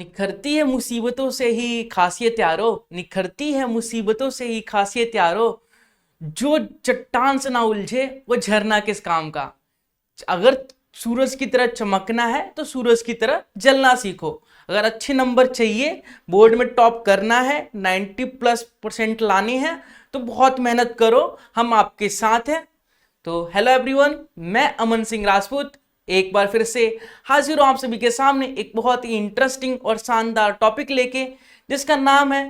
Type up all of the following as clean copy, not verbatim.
निखरती है मुसीबतों से ही खासियत यारो, निखरती है मुसीबतों से ही खासियत यारो, जो चट्टान से ना उलझे वो झरना किस काम का। अगर सूरज की तरह चमकना है तो सूरज की तरह जलना सीखो। अगर अच्छे नंबर चाहिए, बोर्ड में टॉप करना है, 90+% लाने हैं, तो बहुत मेहनत करो, हम आपके साथ हैं। तो हेलो एवरीवन, मैं अमन सिंह राजपूत एक बार फिर से हाजिर हूं आप सभी के सामने एक बहुत ही इंटरेस्टिंग और शानदार टॉपिक लेके, जिसका नाम है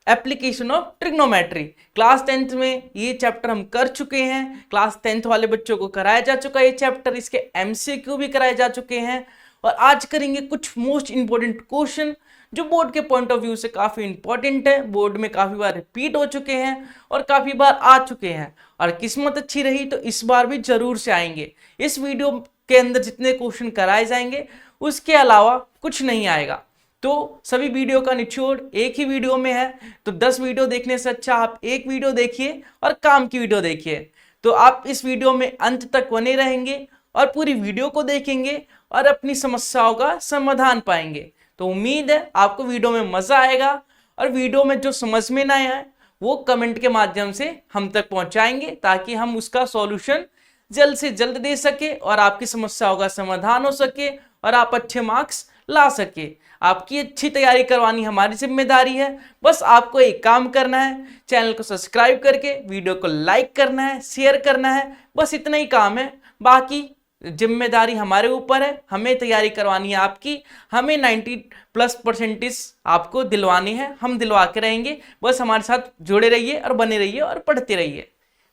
application of trigonometry. Class 10th में ये चैप्टर हम कर चुके हैं, क्लास 10th वाले बच्चों को कराया जा चुका है ये चैप्टर, इसके एमसीक्यू भी कराए जा चुके हैं। और आज करेंगे कुछ मोस्ट इंपॉर्टेंट क्वेश्चन जो बोर्ड के पॉइंट ऑफ व्यू से काफी इंपॉर्टेंट है, बोर्ड में काफी बार रिपीट हो चुके हैं और काफी बार आ चुके हैं, और किस्मत अच्छी रही तो इस बार भी जरूर से आएंगे। इस वीडियो के अंदर जितने क्वेश्चन कराए जाएंगे उसके अलावा कुछ नहीं आएगा। तो सभी वीडियो का निचोड़ एक ही वीडियो में है, तो 10 वीडियो देखने से अच्छा आप एक वीडियो देखिए और काम की वीडियो देखिए। तो आप इस वीडियो में अंत तक बने रहेंगे और पूरी वीडियो को देखेंगे और अपनी समस्याओं का समाधान पाएंगे। तो उम्मीद है आपको वीडियो में मजा आएगा, और वीडियो में जो समझ में ना आए वो कमेंट के माध्यम से हम तक पहुंचाएंगे, ताकि हम उसका सॉल्यूशन जल्द से जल्द दे सके और आपकी समस्याओं का समाधान हो सके और आप अच्छे मार्क्स ला सके। आपकी अच्छी तैयारी करवानी हमारी जिम्मेदारी है। बस आपको एक काम करना है, चैनल को सब्सक्राइब करके वीडियो को लाइक करना है, शेयर करना है, बस इतना ही काम है। बाकी जिम्मेदारी हमारे ऊपर है, हमें तैयारी करवानी है आपकी, हमें 90+% आपको दिलवानी है, हम दिलवा के रहेंगे। बस हमारे साथ जुड़े रहिए और बने रहिए और पढ़ते रहिए।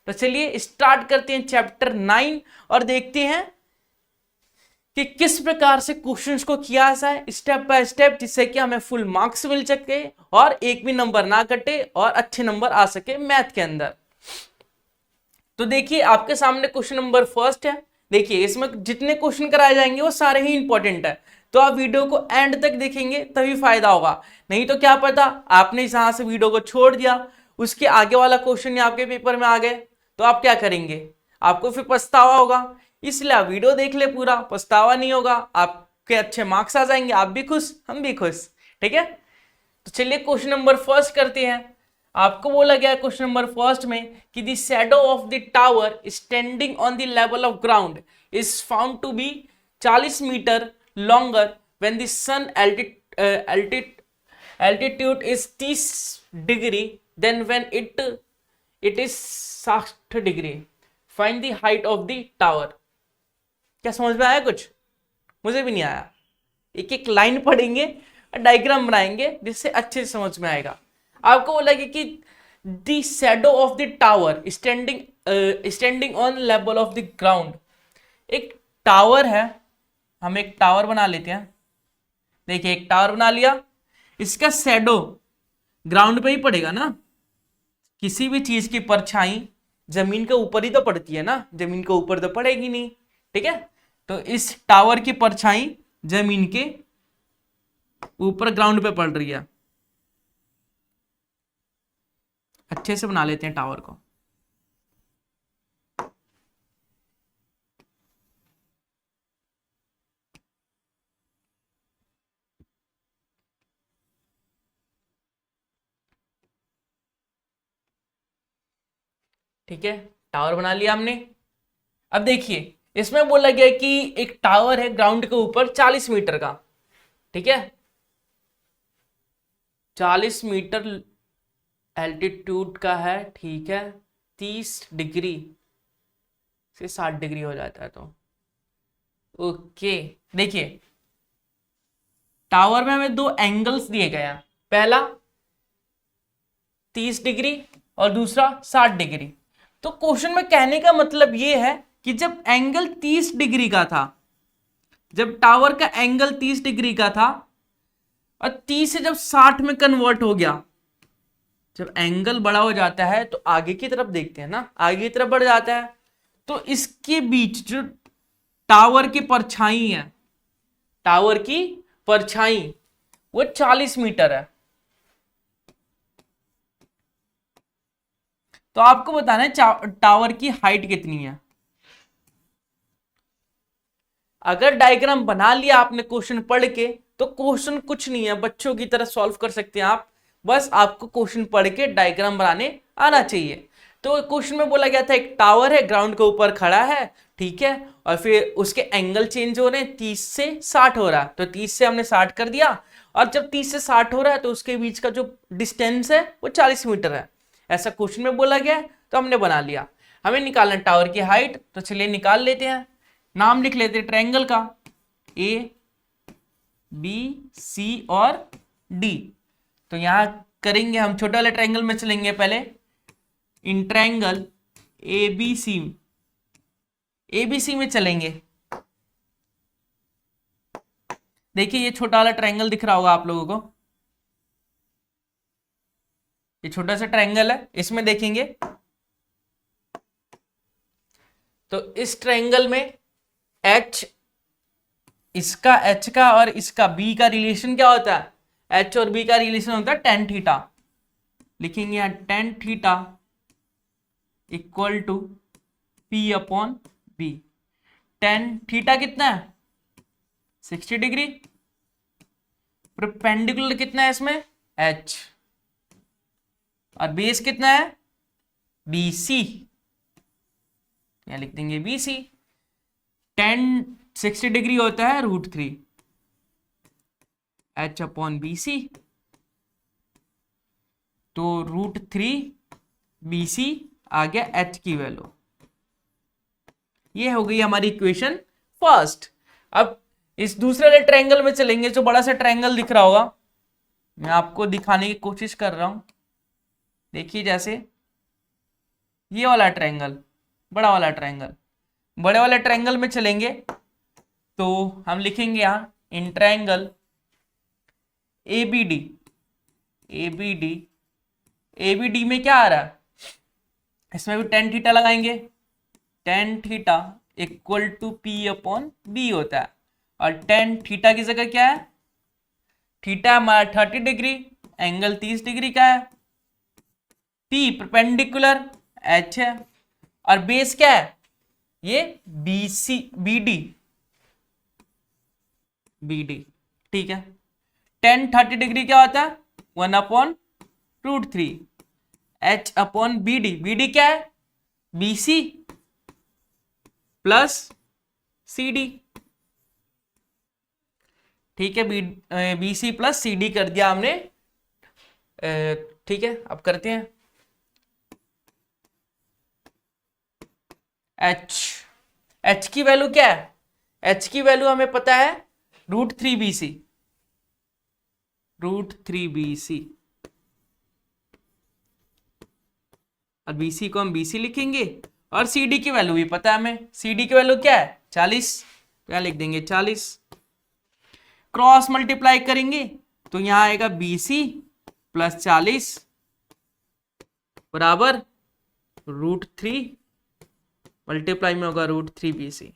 तो चलिए स्टार्ट करते हैं चैप्टर 9 और देखते हैं कि किस प्रकार से क्वेश्चंस को किया जाए स्टेप बाय स्टेप, जिससे कि हमें फुल मार्क्स मिल सके और एक भी नंबर ना कटे और अच्छे नंबर आ सके मैथ के अंदर। तो देखिए आपके सामने क्वेश्चन नंबर फर्स्ट है। देखिए इसमें जितने क्वेश्चन कराए जाएंगे वो सारे ही इंपॉर्टेंट है, तो आप वीडियो को एंड तक देखेंगे तभी फायदा होगा। नहीं तो क्या पता आपने जहां से वीडियो को छोड़ दिया उसके आगे वाला क्वेश्चन आपके पेपर में आ गए, तो आप क्या करेंगे, आपको फिर पछतावा होगा। इसलिए आप वीडियो देख ले पूरा, पछतावा नहीं होगा, आपके अच्छे मार्क्स आ जाएंगे, आप भी खुश हम भी खुश। ठीक है, तो चलिए क्वेश्चन नंबर फर्स्ट करते हैं। आपको बोला गया क्वेश्चन नंबर फर्स्ट में कि the shadow of the tower standing on the level of ground is found to be 40 meter longer when the sun altitude is 30 degree then when it is 60 degree. Find the height of the tower. क्या समझ में आया कुछ? मुझे भी नहीं आया। एक एक लाइन पढ़ेंगे और डायग्राम बनाएंगे जिससे अच्छे से समझ में आएगा। आपको बोला कि the shadow of the tower standing on level of the ground. एक टावर है, हम एक टावर बना लेते हैं। देखिए एक टावर बना लिया, इसका शैडो ग्राउंड पे ही पड़ेगा ना, किसी भी चीज की परछाई जमीन के ऊपर ही तो पड़ती है ना, जमीन के ऊपर तो पड़ेगी नहीं। ठीक है, तो इस टावर की परछाई जमीन के ऊपर ग्राउंड पे पड़ रही है। अच्छे से बना लेते हैं टावर को। ठीक है, टावर बना लिया हमने। अब देखिए इसमें बोला गया कि एक टावर है ग्राउंड के ऊपर 40 मीटर का। ठीक है, 40 मीटर एल्टीट्यूड का है। ठीक है, 30 डिग्री से 60 डिग्री हो जाता है तो ओके। देखिए टावर में हमें दो एंगल्स दिए गए हैं, पहला 30 डिग्री और दूसरा 60 डिग्री। तो क्वेश्चन में कहने का मतलब यह है कि जब एंगल 30 डिग्री का था, जब टावर का एंगल 30 डिग्री का था और 30 से जब 60 में कन्वर्ट हो गया, जब एंगल बड़ा हो जाता है तो आगे की तरफ देखते हैं ना, आगे की तरफ बढ़ जाता है, तो इसके बीच जो टावर की परछाई है, टावर की परछाई वो 40 मीटर है। तो आपको बताना है टावर की हाइट कितनी है। अगर डायग्राम बना लिया आपने क्वेश्चन पढ़ के तो क्वेश्चन कुछ नहीं है, बच्चों की तरह सॉल्व कर सकते हैं आप, बस आपको क्वेश्चन पढ़ के डायग्राम बनाने आना चाहिए। तो क्वेश्चन में बोला गया था एक टावर है, ग्राउंड के ऊपर खड़ा है, ठीक है, और फिर उसके एंगल चेंज हो रहे हैं, 30 से 60 हो रहा है, तो 30 से हमने 60 कर दिया, और जब 30 से 60 हो रहा है तो उसके बीच का जो डिस्टेंस है वो 40 मीटर है, ऐसा क्वेश्चन में बोला गया है, तो हमने बना लिया। हमें निकालना टावर की हाइट, तो चलिए निकाल लेते हैं। नाम लिख लेते हैं ट्रायंगल का, ए बी सी और डी। तो यहां करेंगे हम, छोटे वाले ट्रायंगल में चलेंगे पहले, इन ट्रायंगल एबीसी में चलेंगे। देखिए ये छोटा वाला ट्रायंगल दिख रहा होगा आप लोगों को, ये छोटा सा ट्रायंगल है, इसमें देखेंगे तो इस ट्रायंगल में एच, इसका एच का और इसका बी का रिलेशन क्या होता है, एच और बी का रिलेशन होता है टेन थीटा। लिखेंगे यहां tan theta equal to P upon B. Tan theta कितना है 60 डिग्री, परपेंडिकुलर कितना है इसमें एच, और बेस कितना है BC, यहां लिख देंगे BC। टेन 60 डिग्री होता है √3 H अपॉन BC, तो √3 BC आ गया H की वैल्यू। ये हो गई हमारी इक्वेशन फर्स्ट। अब इस दूसरे वाले ट्रायंगल में चलेंगे, जो बड़ा सा ट्रायंगल दिख रहा होगा, मैं आपको दिखाने की कोशिश कर रहा हूं। देखिए जैसे ये वाला ट्रायंगल, बड़ा वाला ट्रायंगल, बड़े वाले ट्रायंगल में चलेंगे तो हम लिखेंगे यहां इन ट्रायंगल ABD। ABD में क्या आ रहा है, इसमें भी टेन थीटा लगाएंगे, tan theta equal to P upon B होता है, और टेन थीटा की जगह क्या है, थीटा हमारा 30 डिग्री, एंगल 30 डिग्री का है, पी परपेंडिकुलर एच है, और बेस क्या है ये BD, ठीक है। टेन 30 डिग्री क्या होता है 1 अपॉन √3 H अपॉन BD क्या है BC प्लस CD, ठीक है, BC प्लस CD कर दिया हमने, ठीक है। अब करते हैं H की वैल्यू क्या है, H की वैल्यू हमें पता है √3 BC, और BC को हम BC लिखेंगे, और CD की वैल्यू भी पता है हमें, CD की वैल्यू क्या है 40, तो यहां लिख देंगे 40। क्रॉस मल्टीप्लाई करेंगे तो यहां आएगा BC प्लस 40 बराबर √3 मल्टीप्लाई में होगा √3 BC।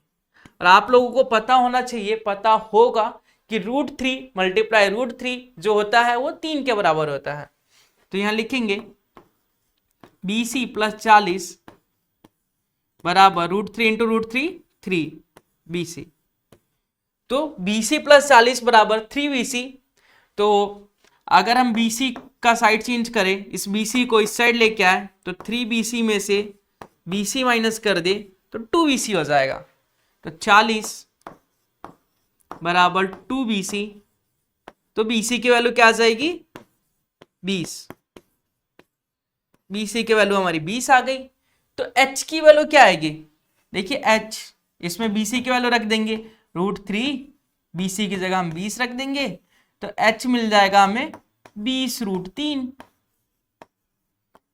और आप लोगों को पता होना चाहिए, पता होगा कि √3 मल्टीप्लाई √3 जो होता है वो 3 के बराबर होता है, तो यहां लिखेंगे BC प्लस 40 बराबर √3 इंटू √3 3 BC, तो BC प्लस 40 बराबर 3 BC। तो अगर हम BC का साइड चेंज करें, इस BC को इस साइड लेके आए तो 3 BC में से BC माइनस कर दे तो 2 BC हो जाएगा, तो 40 बराबर 2 BC, तो BC की वैल्यू क्या आ जाएगी 20, BC की वैल्यू हमारी 20 आ गई। तो H की वैल्यू क्या आएगी, देखिए H, इसमें BC की वैल्यू रख देंगे √3, BC की जगह हम 20 रख देंगे, तो H मिल जाएगा हमें 20√3,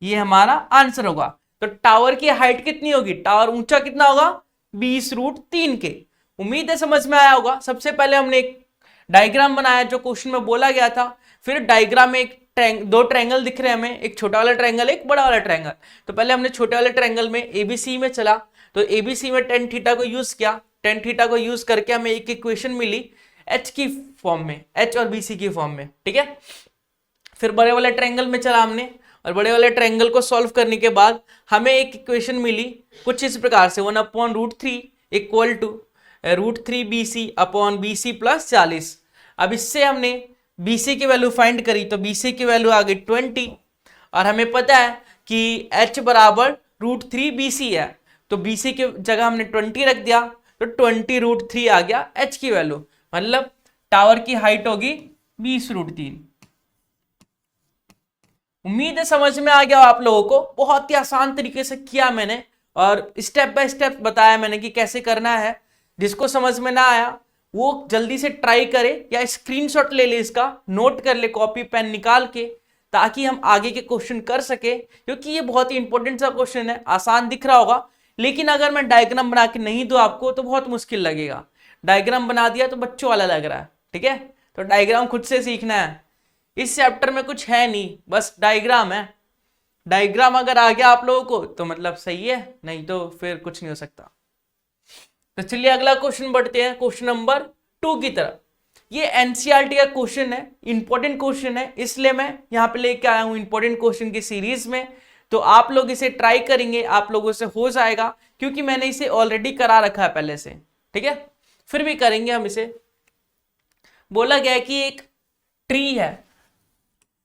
ये हमारा आंसर होगा। तो टावर की हाइट कितनी होगी, टावर ऊंचा कितना होगा 20√3 के। उम्मीद है समझ में आया होगा। सबसे पहले हमने एक डायग्राम बनाया जो क्वेश्चन में बोला गया था, फिर डायग्राम में एक दो ट्रायंगल दिख रहे हैं हमें, एक छोटा वाला ट्रायंगल एक बड़ा वाला ट्रायंगल। तो पहले हमने छोटे वाले ट्रायंगल में एबीसी में चला, तो एबीसी में टेन थीटा को यूज किया, टेन थीटा को यूज करके हमें एक इक्वेशन मिली एच की फॉर्म में, एच और बीसी की फॉर्म में, ठीक है। फिर बड़े वाले ट्रायंगल में चला हमने, और बड़े वाले ट्रायंगल को सॉल्व करने के बाद हमें एक इक्वेशन मिली कुछ इस प्रकार से, 1/√3 equal to √3 BC upon BC plus 40। अब इससे हमने BC की वैल्यू फाइंड करी तो BC की वैल्यू आ गई 20 और हमें पता है कि H बराबर √3 BC है, तो BC की जगह हमने 20 रख दिया तो 20 √3 आ गया H की वैल्यू, मतलब टावर की हाइट होगी 20 √3। उम्मीद है समझ में आ गया आप लोगों को, बहुत ही आसान तरीके से किया मैंने और स्टेप बाय स्टेप बताया मैंने कि कैसे करना है। जिसको समझ में ना आया वो जल्दी से ट्राई करे या स्क्रीनशॉट ले ले, इसका नोट कर ले कॉपी पेन निकाल के, ताकि हम आगे के क्वेश्चन कर सके, क्योंकि ये बहुत ही इंपॉर्टेंट सा क्वेश्चन है। आसान दिख रहा होगा लेकिन अगर मैं डायग्राम बना के नहीं दूं आपको तो बहुत मुश्किल लगेगा। डायग्राम बना दिया तो बच्चों वाला लग रहा है, ठीक है, तो डायग्राम खुद से सीखना है। इस चैप्टर में कुछ है नहीं, बस डायग्राम है। डायग्राम अगर आ गया आप लोगों को तो मतलब सही है, नहीं तो फिर कुछ नहीं हो सकता। तो चलिए अगला क्वेश्चन बढ़ते हैं, क्वेश्चन नंबर 2 की तरफ। ये एनसीईआरटी का क्वेश्चन है, इंपॉर्टेंट क्वेश्चन है, इसलिए मैं यहाँ पे लेके आया हूँ इंपॉर्टेंट क्वेश्चन की सीरीज में। तो आप लोग इसे ट्राई करेंगे, आप लोगों से हो जाएगा, क्योंकि मैंने इसे ऑलरेडी करा रखा है पहले से, ठीक है, फिर भी करेंगे हम इसे। बोला गया है कि एक ट्री है,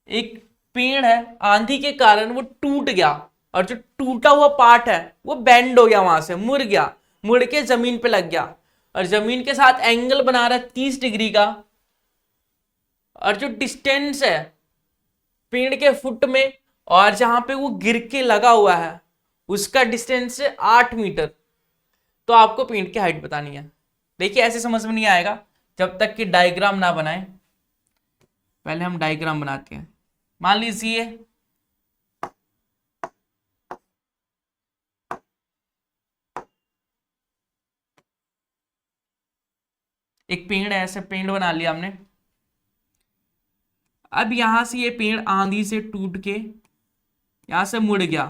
एक पेड़ है, आंधी के कारण वो टूट गया और जो टूटा हुआ पार्ट है वो बेंड हो गया, वहां से मुड़ गया, मुड़ के जमीन पे लग गया और जमीन के साथ एंगल बना रहा है 30 डिग्री का। और जो डिस्टेंस है पेड़ के फुट में और जहां पे वो गिर के लगा हुआ है उसका डिस्टेंस है 8 मीटर। तो आपको पेड़ की हाइट बतानी है। देखिए ऐसे समझ में नहीं आएगा जब तक कि डायग्राम ना बनाए। पहले हम डायग्राम बनाते हैं। मान लीजिए एक पेड़ है, ऐसे पेड़ बना लिया हमने। अब यहां से ये पेड़ आंधी से टूट के यहां से मुड़ गया,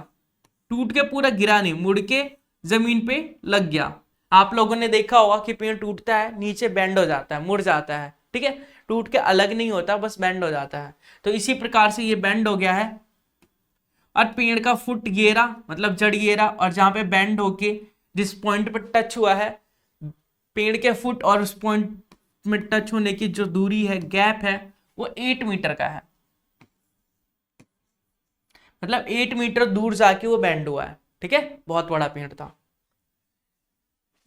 टूट के पूरा गिरा नहीं, मुड़ के जमीन पे लग गया। आप लोगों ने देखा होगा कि पेड़ टूटता है नीचे बेंड हो जाता है, मुड़ जाता है, ठीक है, टूट के अलग नहीं होता, बस बेंड हो जाता है। तो इसी प्रकार से ये बेंड हो गया है और पेड़ का फुट ये रहा, मतलब जड़ ये रहा, और जहां पे बेंड होके जिस पॉइंट पर टच हुआ है पेड़ के फुट और उस पॉइंट में टच होने की जो दूरी है, गैप है, वो 8 मीटर का है। मतलब 8 मीटर दूर जाके वो बेंड हुआ है, ठीक है, बहुत बड़ा पेड़ था।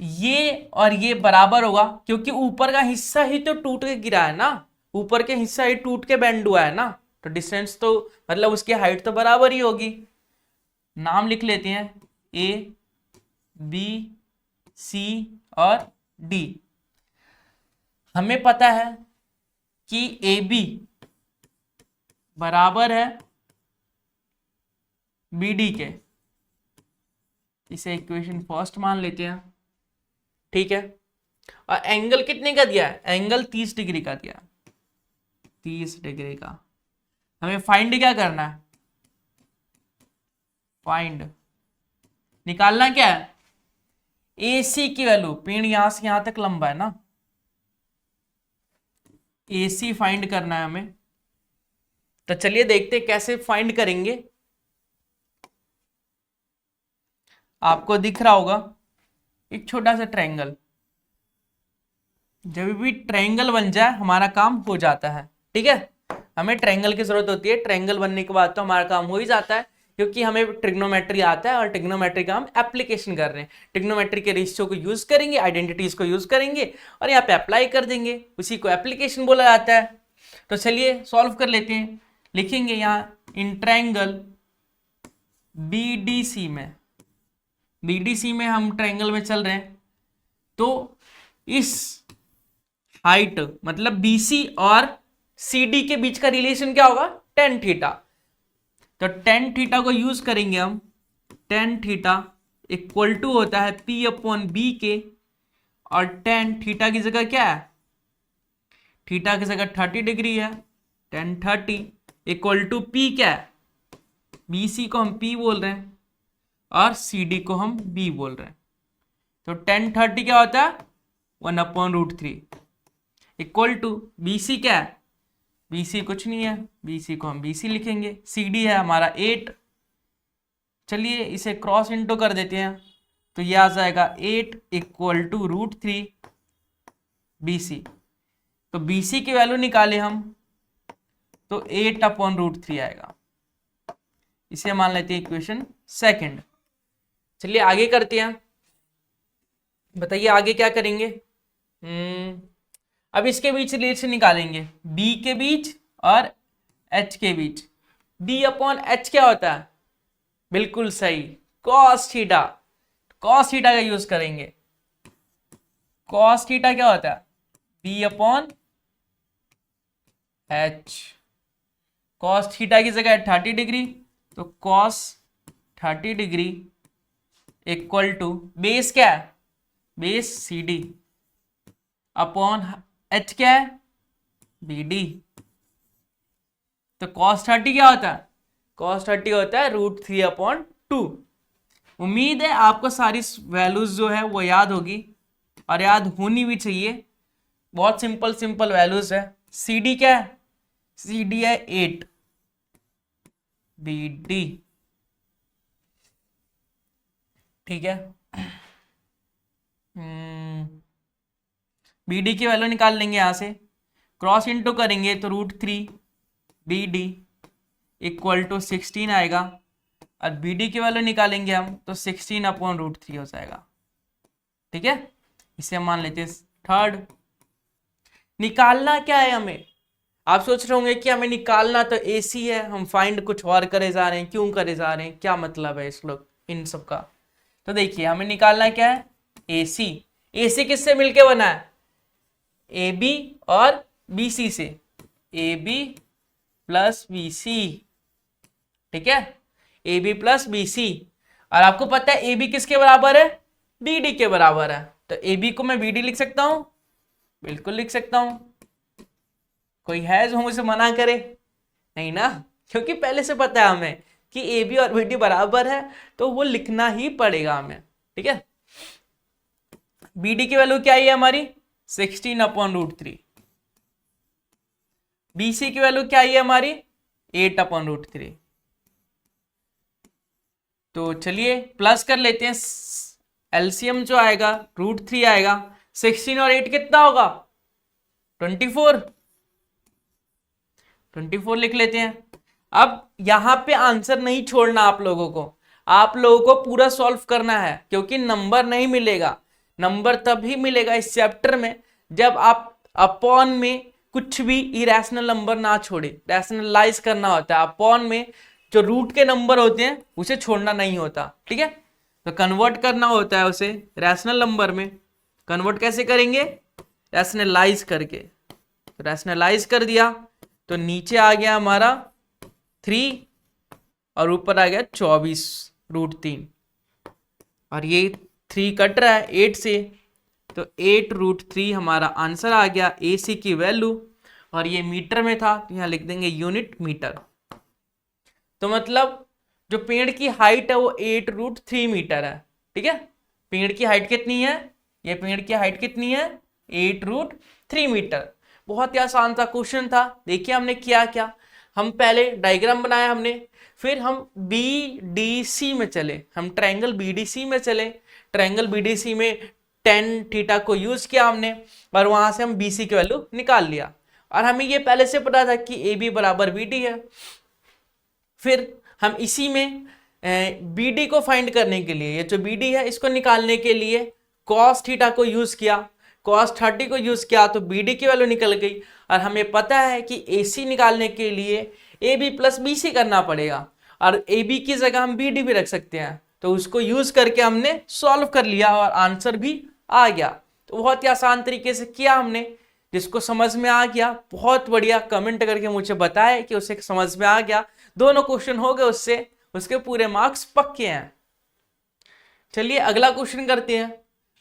ये और ये बराबर होगा क्योंकि ऊपर का हिस्सा ही तो टूट के गिरा है ना, ऊपर के हिस्सा ही टूट के बेंड हुआ है ना, तो डिस्टेंस तो मतलब उसकी हाइट तो बराबर ही होगी। नाम लिख लेते हैं A B C और D। हमें पता है कि AB बराबर है BD के, इसे इक्वेशन फर्स्ट मान लेते हैं, ठीक है। और एंगल कितने का दिया है, एंगल 30 डिग्री का दिया, 30 डिग्री का। हमें फाइंड क्या करना है, फाइंड निकालना क्या है, AC की वैल्यू, पेड़ यहां से यहां तक लंबा है ना, AC फाइंड करना है हमें। तो चलिए देखते हैं कैसे फाइंड करेंगे। आपको दिख रहा होगा एक छोटा सा ट्रायंगल, जब भी ट्रायंगल बन जाए हमारा काम हो जाता है, ठीक है। हमें ट्रायंगल की जरूरत होती है, ट्रायंगल बनने के बाद तो हमारा काम हो ही जाता है, क्योंकि हमें ट्रिग्नोमेट्री आता है और ट्रिग्नोमेट्री का हम एप्लीकेशन कर रहे हैं। ट्रिग्नोमेट्री के रेशियो को यूज करेंगे, आइडेंटिटीज को यूज करेंगे और यहाँ पे अप्लाई कर देंगे, उसी को एप्लीकेशन बोला जाता है। तो चलिए सॉल्व कर लेते हैं। लिखेंगे यहाँ इन ट्रायंगल BDC में हम ट्रायंगल में चल रहे हैं, तो इस हाइट मतलब BC और CD के बीच का रिलेशन क्या होगा, tan थीटा। तो tan थीटा को यूज करेंगे हम, tan थीटा इक्वल टू होता है P/B के, और tan थीटा की जगह क्या है, थीटा की जगह 30 डिग्री है, tan 30 इक्वल टू P क्या है, BC को हम P बोल रहे हैं और CD को हम B बोल रहे हैं। तो tan 30 क्या होता है 1/√3 इक्वल टू BC क्या है, BC कुछ नहीं है, BC को हम BC लिखेंगे, CD है हमारा 8। चलिए इसे क्रॉस इंटू कर देते हैं, तो ये आ जाएगा 8 इक्वल टू √3 BC। तो BC की वैल्यू निकाले हम तो 8/√3 आएगा। इसे मान लेते हैं इक्वेशन सेकंड। चलिए आगे करते हैं, बताइए आगे क्या करेंगे। अब इसके बीच रिलेशन निकालेंगे, B के बीच और H के बीच। D/H क्या होता है, बिल्कुल सही, cos थीटा। cos थीटा का यूज करेंगे। cos थीटा क्या होता है, B/H। cos थीटा की जगह 30 डिग्री, तो cos 30 degree equal to base क्या है, बेस CD अपॉन H क्या है, BD। तो cos 30 क्या होता है, cos 30 होता है √3/2। उम्मीद है आपको सारी वैल्यूज जो है वो याद होगी और याद होनी भी चाहिए। बहुत सिंपल सिंपल वैल्यूज है। CD क्या है, CD है 8, BD, ठीक है। BD की वैल्यू निकाल लेंगे यहां से, क्रॉस इंटू करेंगे तो √3 BD इक्वल टू 16 आएगा, और BD की वैल्यू निकालेंगे हम तो 16/√3 हो जाएगा, ठीक है। इसे हम मान लेते हैं थर्ड। निकालना क्या है हमें, आप सोच रहे होंगे कि हमें निकालना तो AC है, हम फाइंड कुछ और करे जा रहे हैं, क्यों करे जा रहे हैं, क्या मतलब है इस लोग इन सब का। तो देखिए हमें निकालना क्या है, AC। AC किससे मिलके बना है, AB और BC से, AB प्लस BC, ठीक है, AB प्लस BC। और आपको पता है AB किसके बराबर है, BD के बराबर है। तो AB को मैं BD लिख सकता हूं, बिल्कुल लिख सकता हूं। कोई है जो मुझे मना करे, नहीं ना, क्योंकि पहले से पता है हमें कि AB और BD बराबर है, तो वो लिखना ही पड़ेगा हमें, ठीक है। BD की वैल्यू क्या है हमारी, 16/√3। BC की वैल्यू क्या है हमारी, 8/√3। तो चलिए प्लस कर लेते हैं, एलसीएम जो आएगा √3 आएगा, 16 और 8 कितना होगा, 24 लिख लेते हैं। अब यहां पे आंसर नहीं छोड़ना आप लोगों को, आप लोगों को पूरा सॉल्व करना है, क्योंकि नंबर नहीं मिलेगा। नंबर तभी मिलेगा इस चैप्टर में जब आप अपॉन में कुछ भी इरेशनल नंबर ना छोड़े। रैशनलाइज करना होता है, अपॉन में जो रूट के नंबर होते हैं उसे छोड़ना नहीं होता, ठीक है। तो कन्वर्ट करना होता है उसे रैशनल नंबर में। कन्वर्ट कैसे करेंगे, रैशनलाइज करके। तो रैशनलाइज कर दिया तो नीचे आ गया हमारा 3 और ऊपर आ गया 24/3, और ये 3 कट रहा है 8 से, तो 8/3 हमारा आंसर आ गया AC की वैल्यू। और ये मीटर में था तो यहां लिख देंगे यूनिट मीटर। तो मतलब जो पेड़ की हाइट है वो 8√3 मीटर है, ठीक है। पेड़ की हाइट कितनी है, ये पेड़ की हाइट कितनी है, 8√3 मीटर। बहुत ही आसान सा क्वेश्चन था। देखिए हमने किया क्या, हम पहले डायग्राम बनाया हमने, फिर हम BDC में चले, हम ट्रायंगल BDC में चले। ट्रायंगल BDC में tan थीटा को यूज किया हमने, और वहां से हम BC की वैल्यू निकाल लिया। और हमें ये पहले से पता था कि AB बराबर BD है। फिर हम इसी में BD को फाइंड करने के लिए, ये जो BD है इसको निकालने के लिए cos थीटा को यूज किया, cos 30 को यूज किया, तो BD की वैल्यू निकल गई। और हमें पता है कि AC निकालने के लिए AB प्लस BC करना पड़ेगा, और AB की जगह हम BD भी रख सकते हैं। तो उसको यूज करके हमने सॉल्व कर लिया और आंसर भी आ गया। तो बहुत ही आसान तरीके से किया हमने। जिसको समझ में आ गया बहुत बढ़िया, कमेंट करके मुझे बताए कि उसे समझ में आ गया। दोनों क्वेश्चन हो गए उससे, उसके पूरे मार्क्स पक्के हैं। चलिए अगला क्वेश्चन करते हैं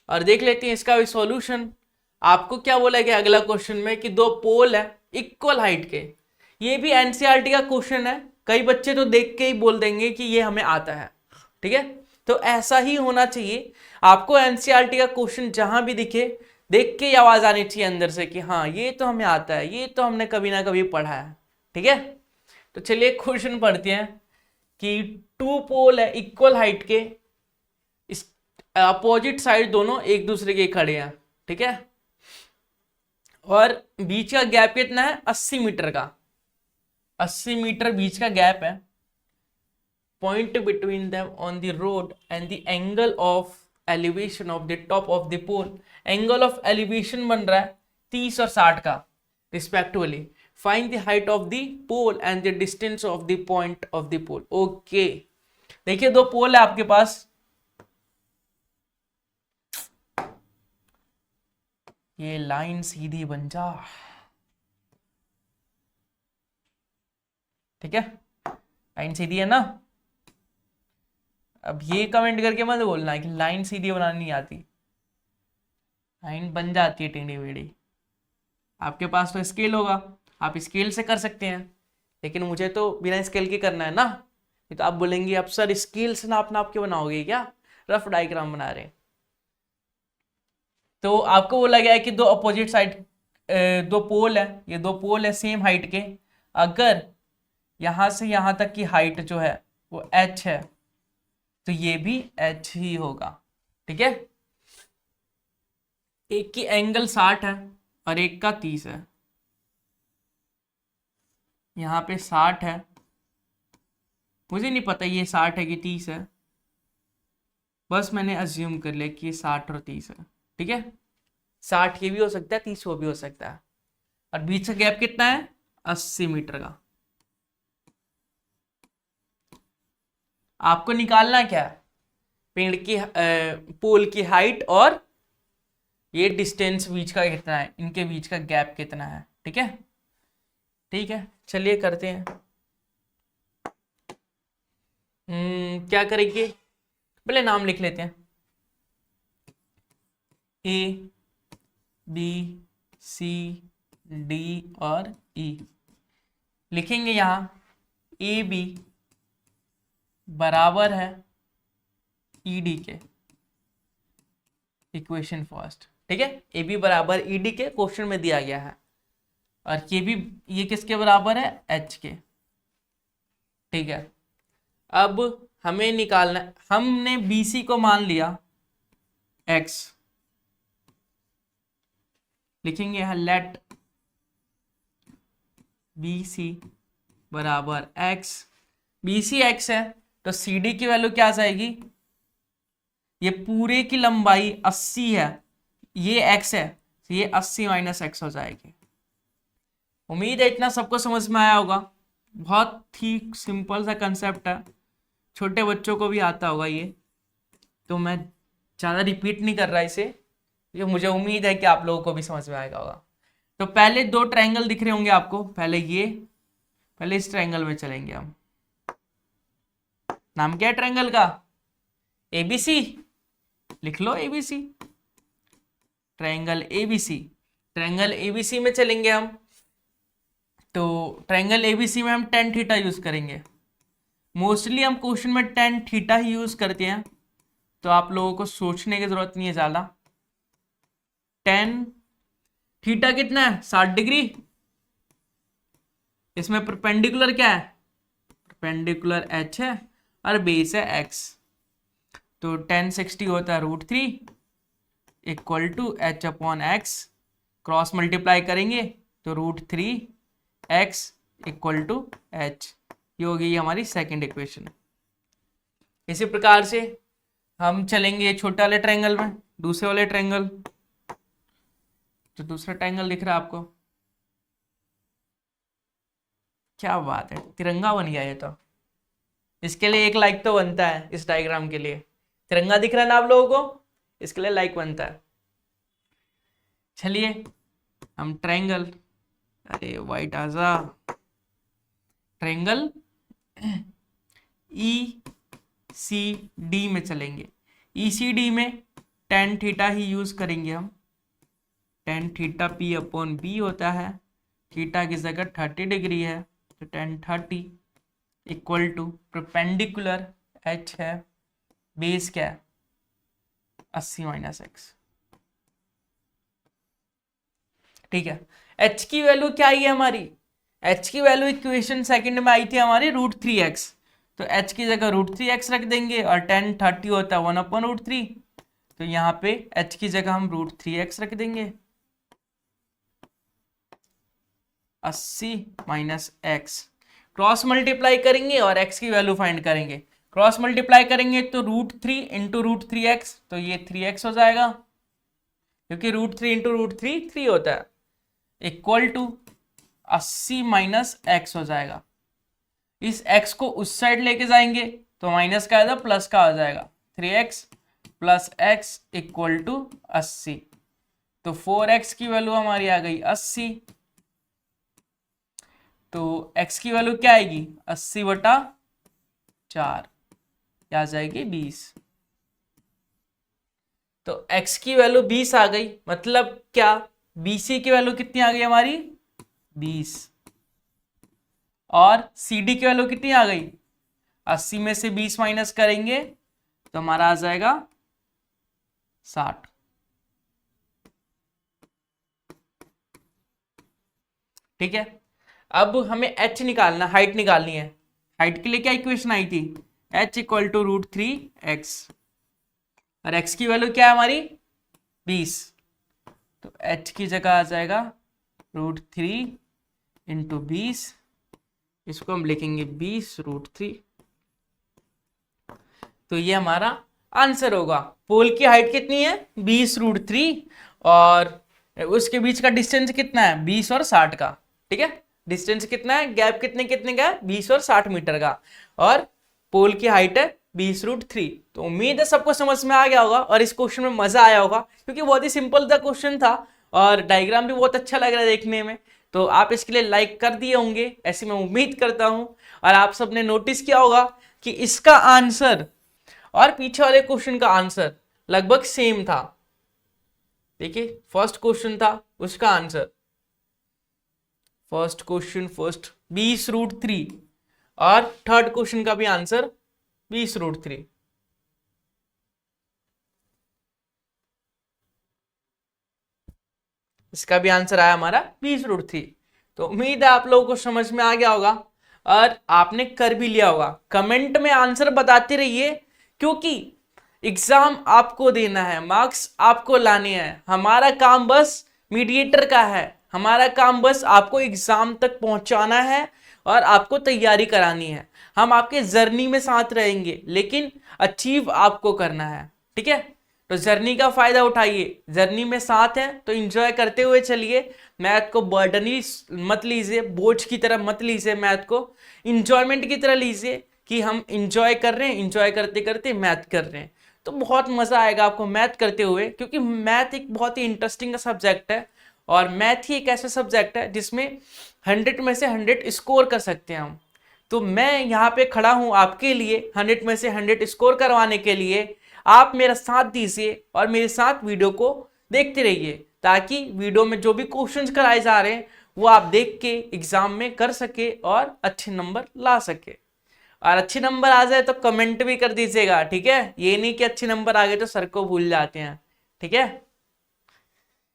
और देख लेते हैं इसका भी सॉल्यूशन। आपको क्या बोला गया अगला क्वेश्चन में कि दो पोल है इक्वल हाइट के। ये भी एनसीईआरटी का क्वेश्चन है, कई बच्चे तो देख के ही बोल देंगे कि ये हमें आता है, ठीक है। तो ऐसा ही होना चाहिए, आपको एनसीईआरटी का क्वेश्चन जहां भी दिखे देख के आवाज आनी चाहिए अंदर से कि हाँ ये तो हमें आता है, ये तो हमने कभी ना कभी पढ़ा है, ठीक है। तो चलिए क्वेश्चन पढ़ते हैं कि टू पोल है इक्वल हाइट के, इस अपोजिट साइड दोनों एक दूसरे के खड़े हैं, ठीक है। और बीच का गैप कितना है, 80 मीटर का, 80 मीटर बीच का गैप है। Point between them on the road and the angle of elevation of the top of the pole, angle of elevation बन रहा है 30 और 60 का respectively. Find the height of the pole and the distance of the point of the pole. Okay, देखिए दो पोल है आपके पास, ये लाइन सीधी बन जा, ठीक है, लाइन सीधी है ना। अब ये कमेंट करके मत बोलना कि लाइन सीधी बनानी नहीं आती, लाइन बन जाती है टेढ़ी मेढ़ी। आपके पास तो स्केल होगा, आप स्केल से कर सकते हैं, लेकिन मुझे तो बिना स्केल के करना है ना। ये तो आप बोलेंगे अब सर स्केल से नाप नाप के बनाओगे क्या, रफ डायग्राम बना रहे हैं। तो आपको बोला गया है कि दो अपोजिट साइड, दो पोल है, ये दो पोल है सेम हाइट के, अगर यहां से यहां तक की हाइट जो है वो h है तो ये भी h ही होगा, ठीक है। एक की एंगल 60 है और एक का 30 है, यहाँ पे 60 है, मुझे नहीं पता ये 60 है कि 30 है, बस मैंने अज्यूम कर लिया कि ये 60 और 30 है, ठीक है। 60 ये भी हो सकता है, 30 वो भी हो सकता है, और बीच का गैप कितना है, 80 मीटर का। आपको निकालना क्या है, पेड़ की पोल की हाइट और ये डिस्टेंस बीच का कितना है, इनके बीच का गैप कितना है, ठीक है। ठीक है, चलिए करते हैं। क्या करेंगे, पहले नाम लिख लेते हैं, ए बी सी डी और ई। लिखेंगे यहां ए बी बराबर है ई डी के, इक्वेशन फर्स्ट, ठीक है। ए बी बराबर ई डी के क्वेश्चन में दिया गया है, और ये भी, ये किसके बराबर है, एच के, ठीक है। अब हमें निकालना, हमने बी सी को मान लिया एक्स, लिखेंगे यहां लेट बी सी बराबर एक्स, बी सी एक्स है तो सी डी की वैल्यू क्या आ जाएगी, ये पूरे की लंबाई 80 है, ये x है तो ये 80 माइनस एक्स हो जाएगी। उम्मीद है इतना सबको समझ में आया होगा, बहुत ही सिंपल सा कंसेप्ट है, छोटे बच्चों को भी आता होगा ये, तो मैं ज़्यादा रिपीट नहीं कर रहा इसे, ये मुझे उम्मीद है कि आप लोगों को भी समझ में आएगा होगा। तो पहले दो ट्रायंगल दिख रहे होंगे आपको, पहले ये, पहले इस ट्रायंगल में चलेंगे हम। नाम क्या है ट्रायंगल का, एबीसी, लिख लो A B C, triangle A B C. Triangle A B C में चलेंगे हम, तो ट्रायंगल एबीसी में हम टेन थीटा यूज करेंगे, मोस्टली हम क्वेश्चन में टेन थीटा ही यूज करते हैं, तो आप लोगों को सोचने की जरूरत नहीं है ज्यादा। टेन थीटा कितना है, 60 डिग्री, इसमें परपेंडिकुलर क्या है, परपेंडिकुलर एच है और बेस है एक्स, तो 1060 होता है √3 equal to H upon X, cross multiply करेंगे तो √3x इक्वल टू एच, ये होगी हमारी सेकंड इक्वेशन। इसी प्रकार से हम चलेंगे छोटे वाले ट्रायंगल में, दूसरे वाले ट्रायंगल, जो दूसरा ट्रायंगल दिख रहा है आपको, क्या बात है, तिरंगा बन गया ये तो। इसके लिए एक लाइक तो बनता है, इस डायग्राम के लिए तिरंगा दिख रहा है ना आप लोगों को, इसके लिए लाइक बनता है। चलिए हम ट्रायंगल, अरे वाइट आजा, ट्रायंगल ई सी डी में चलेंगे। ई सी डी में टेन थीटा ही यूज करेंगे हम, tan theta P upon B होता है, थीटा की जगह 30 डिग्री है तो tan 30 equal to perpendicular H है, बेस क्या है 80 माइनस एक्स, ठीक है। एच की वैल्यू क्या आई है हमारी, एच की वैल्यू इक्वेशन सेकंड में आई थी हमारी √3x, तो एच की जगह √3x रख देंगे, और टेन 30 होता है 1/√3, तो यहाँ पे एच की जगह हम √3x रख देंगे। 80 माइनस एक्स, क्रॉस मल्टीप्लाई करेंगे और x की वैल्यू फाइंड करेंगे। क्रॉस मल्टीप्लाई करेंगे तो √3 इंटू √3x, तो ये 3x हो जाएगा, क्योंकि √3 इंटू √3 3 होता है, इक्वल टू 80 माइनस एक्स हो जाएगा। इस x को उस साइड लेके जाएंगे तो माइनस का आएगा प्लस का आ जाएगा, 3x plus x equal to 80। तो 4x की वैल्यू हमारी आ गई 80, तो x की वैल्यू क्या आएगी 80/4, आ जाएगी 20। तो x की वैल्यू 20 आ गई, मतलब क्या BC की वैल्यू कितनी आ गई हमारी 20, और CD की वैल्यू कितनी आ गई 80 में से 20 माइनस करेंगे तो हमारा आ जाएगा 60। ठीक है, अब हमें h निकालना, हाइट निकालनी है। हाइट के लिए क्या इक्वेशन आई थी, h इक्वल टू √3x, और x की वैल्यू क्या है हमारी 20, तो h की जगह आ जाएगा √3 इंटू 20, इसको हम लिखेंगे 20√3। तो ये हमारा आंसर होगा। पोल की हाइट कितनी है 20√3, और उसके बीच का डिस्टेंस कितना है 20 और 60 का। ठीक है, डिस्टेंस कितना है, गैप कितने कितने का है 20 और 60 मीटर का, और पोल की हाइट है 20√3। तो उम्मीद है सबको समझ में आ गया होगा और इस क्वेश्चन में मजा आया होगा, क्योंकि बहुत ही सिंपल सा क्वेश्चन था और डायग्राम भी बहुत अच्छा लग रहा है देखने में। तो आप इसके लिए लाइक कर दिए होंगे, ऐसी मैं उम्मीद करता हूं। और आप सबने नोटिस किया होगा कि इसका आंसर और पीछे वाले क्वेश्चन का आंसर लगभग सेम था। देखिए, फर्स्ट क्वेश्चन था उसका आंसर, फर्स्ट क्वेश्चन फर्स्ट 20√3, और थर्ड क्वेश्चन का भी आंसर 20√3। इसका भी आंसर आया हमारा 20√3। तो उम्मीद है आप लोगों को समझ में आ गया होगा और आपने कर भी लिया होगा। कमेंट में आंसर बताते रहिए, क्योंकि एग्जाम आपको देना है, मार्क्स आपको लाने हैं। हमारा काम बस मीडिएटर का है, हमारा काम बस आपको एग्जाम तक पहुंचाना है और आपको तैयारी करानी है। हम आपके जर्नी में साथ रहेंगे, लेकिन अचीव आपको करना है। ठीक है, तो जर्नी का फायदा उठाइए, जर्नी में साथ है तो एंजॉय करते हुए चलिए। मैथ को बर्डनी मत लीजिए, बोझ की तरह मत लीजिए, मैथ को इंजॉयमेंट की तरह लीजिए कि हम इंजॉय कर रहे हैं, इंजॉय करते करते मैथ कर रहे हैं। तो बहुत मजा आएगा आपको मैथ करते हुए, क्योंकि मैथ एक बहुत ही इंटरेस्टिंग सब्जेक्ट है, और मैथ ही एक ऐसा सब्जेक्ट है जिसमें 100 में से 100 स्कोर कर सकते हैं हम। तो मैं यहाँ पे खड़ा हूँ आपके लिए 100 में से 100 स्कोर करवाने के लिए। आप मेरा साथ दीजिए और मेरे साथ वीडियो को देखते रहिए, ताकि वीडियो में जो भी क्वेश्चंस कराए जा रहे हैं वो आप देख के एग्जाम में कर सके और अच्छे नंबर ला सके। और अच्छे नंबर आ जाए तो कमेंट भी कर दीजिएगा, ठीक है, ये नहीं कि अच्छे नंबर आ गए तो सर को भूल जाते हैं। ठीक है,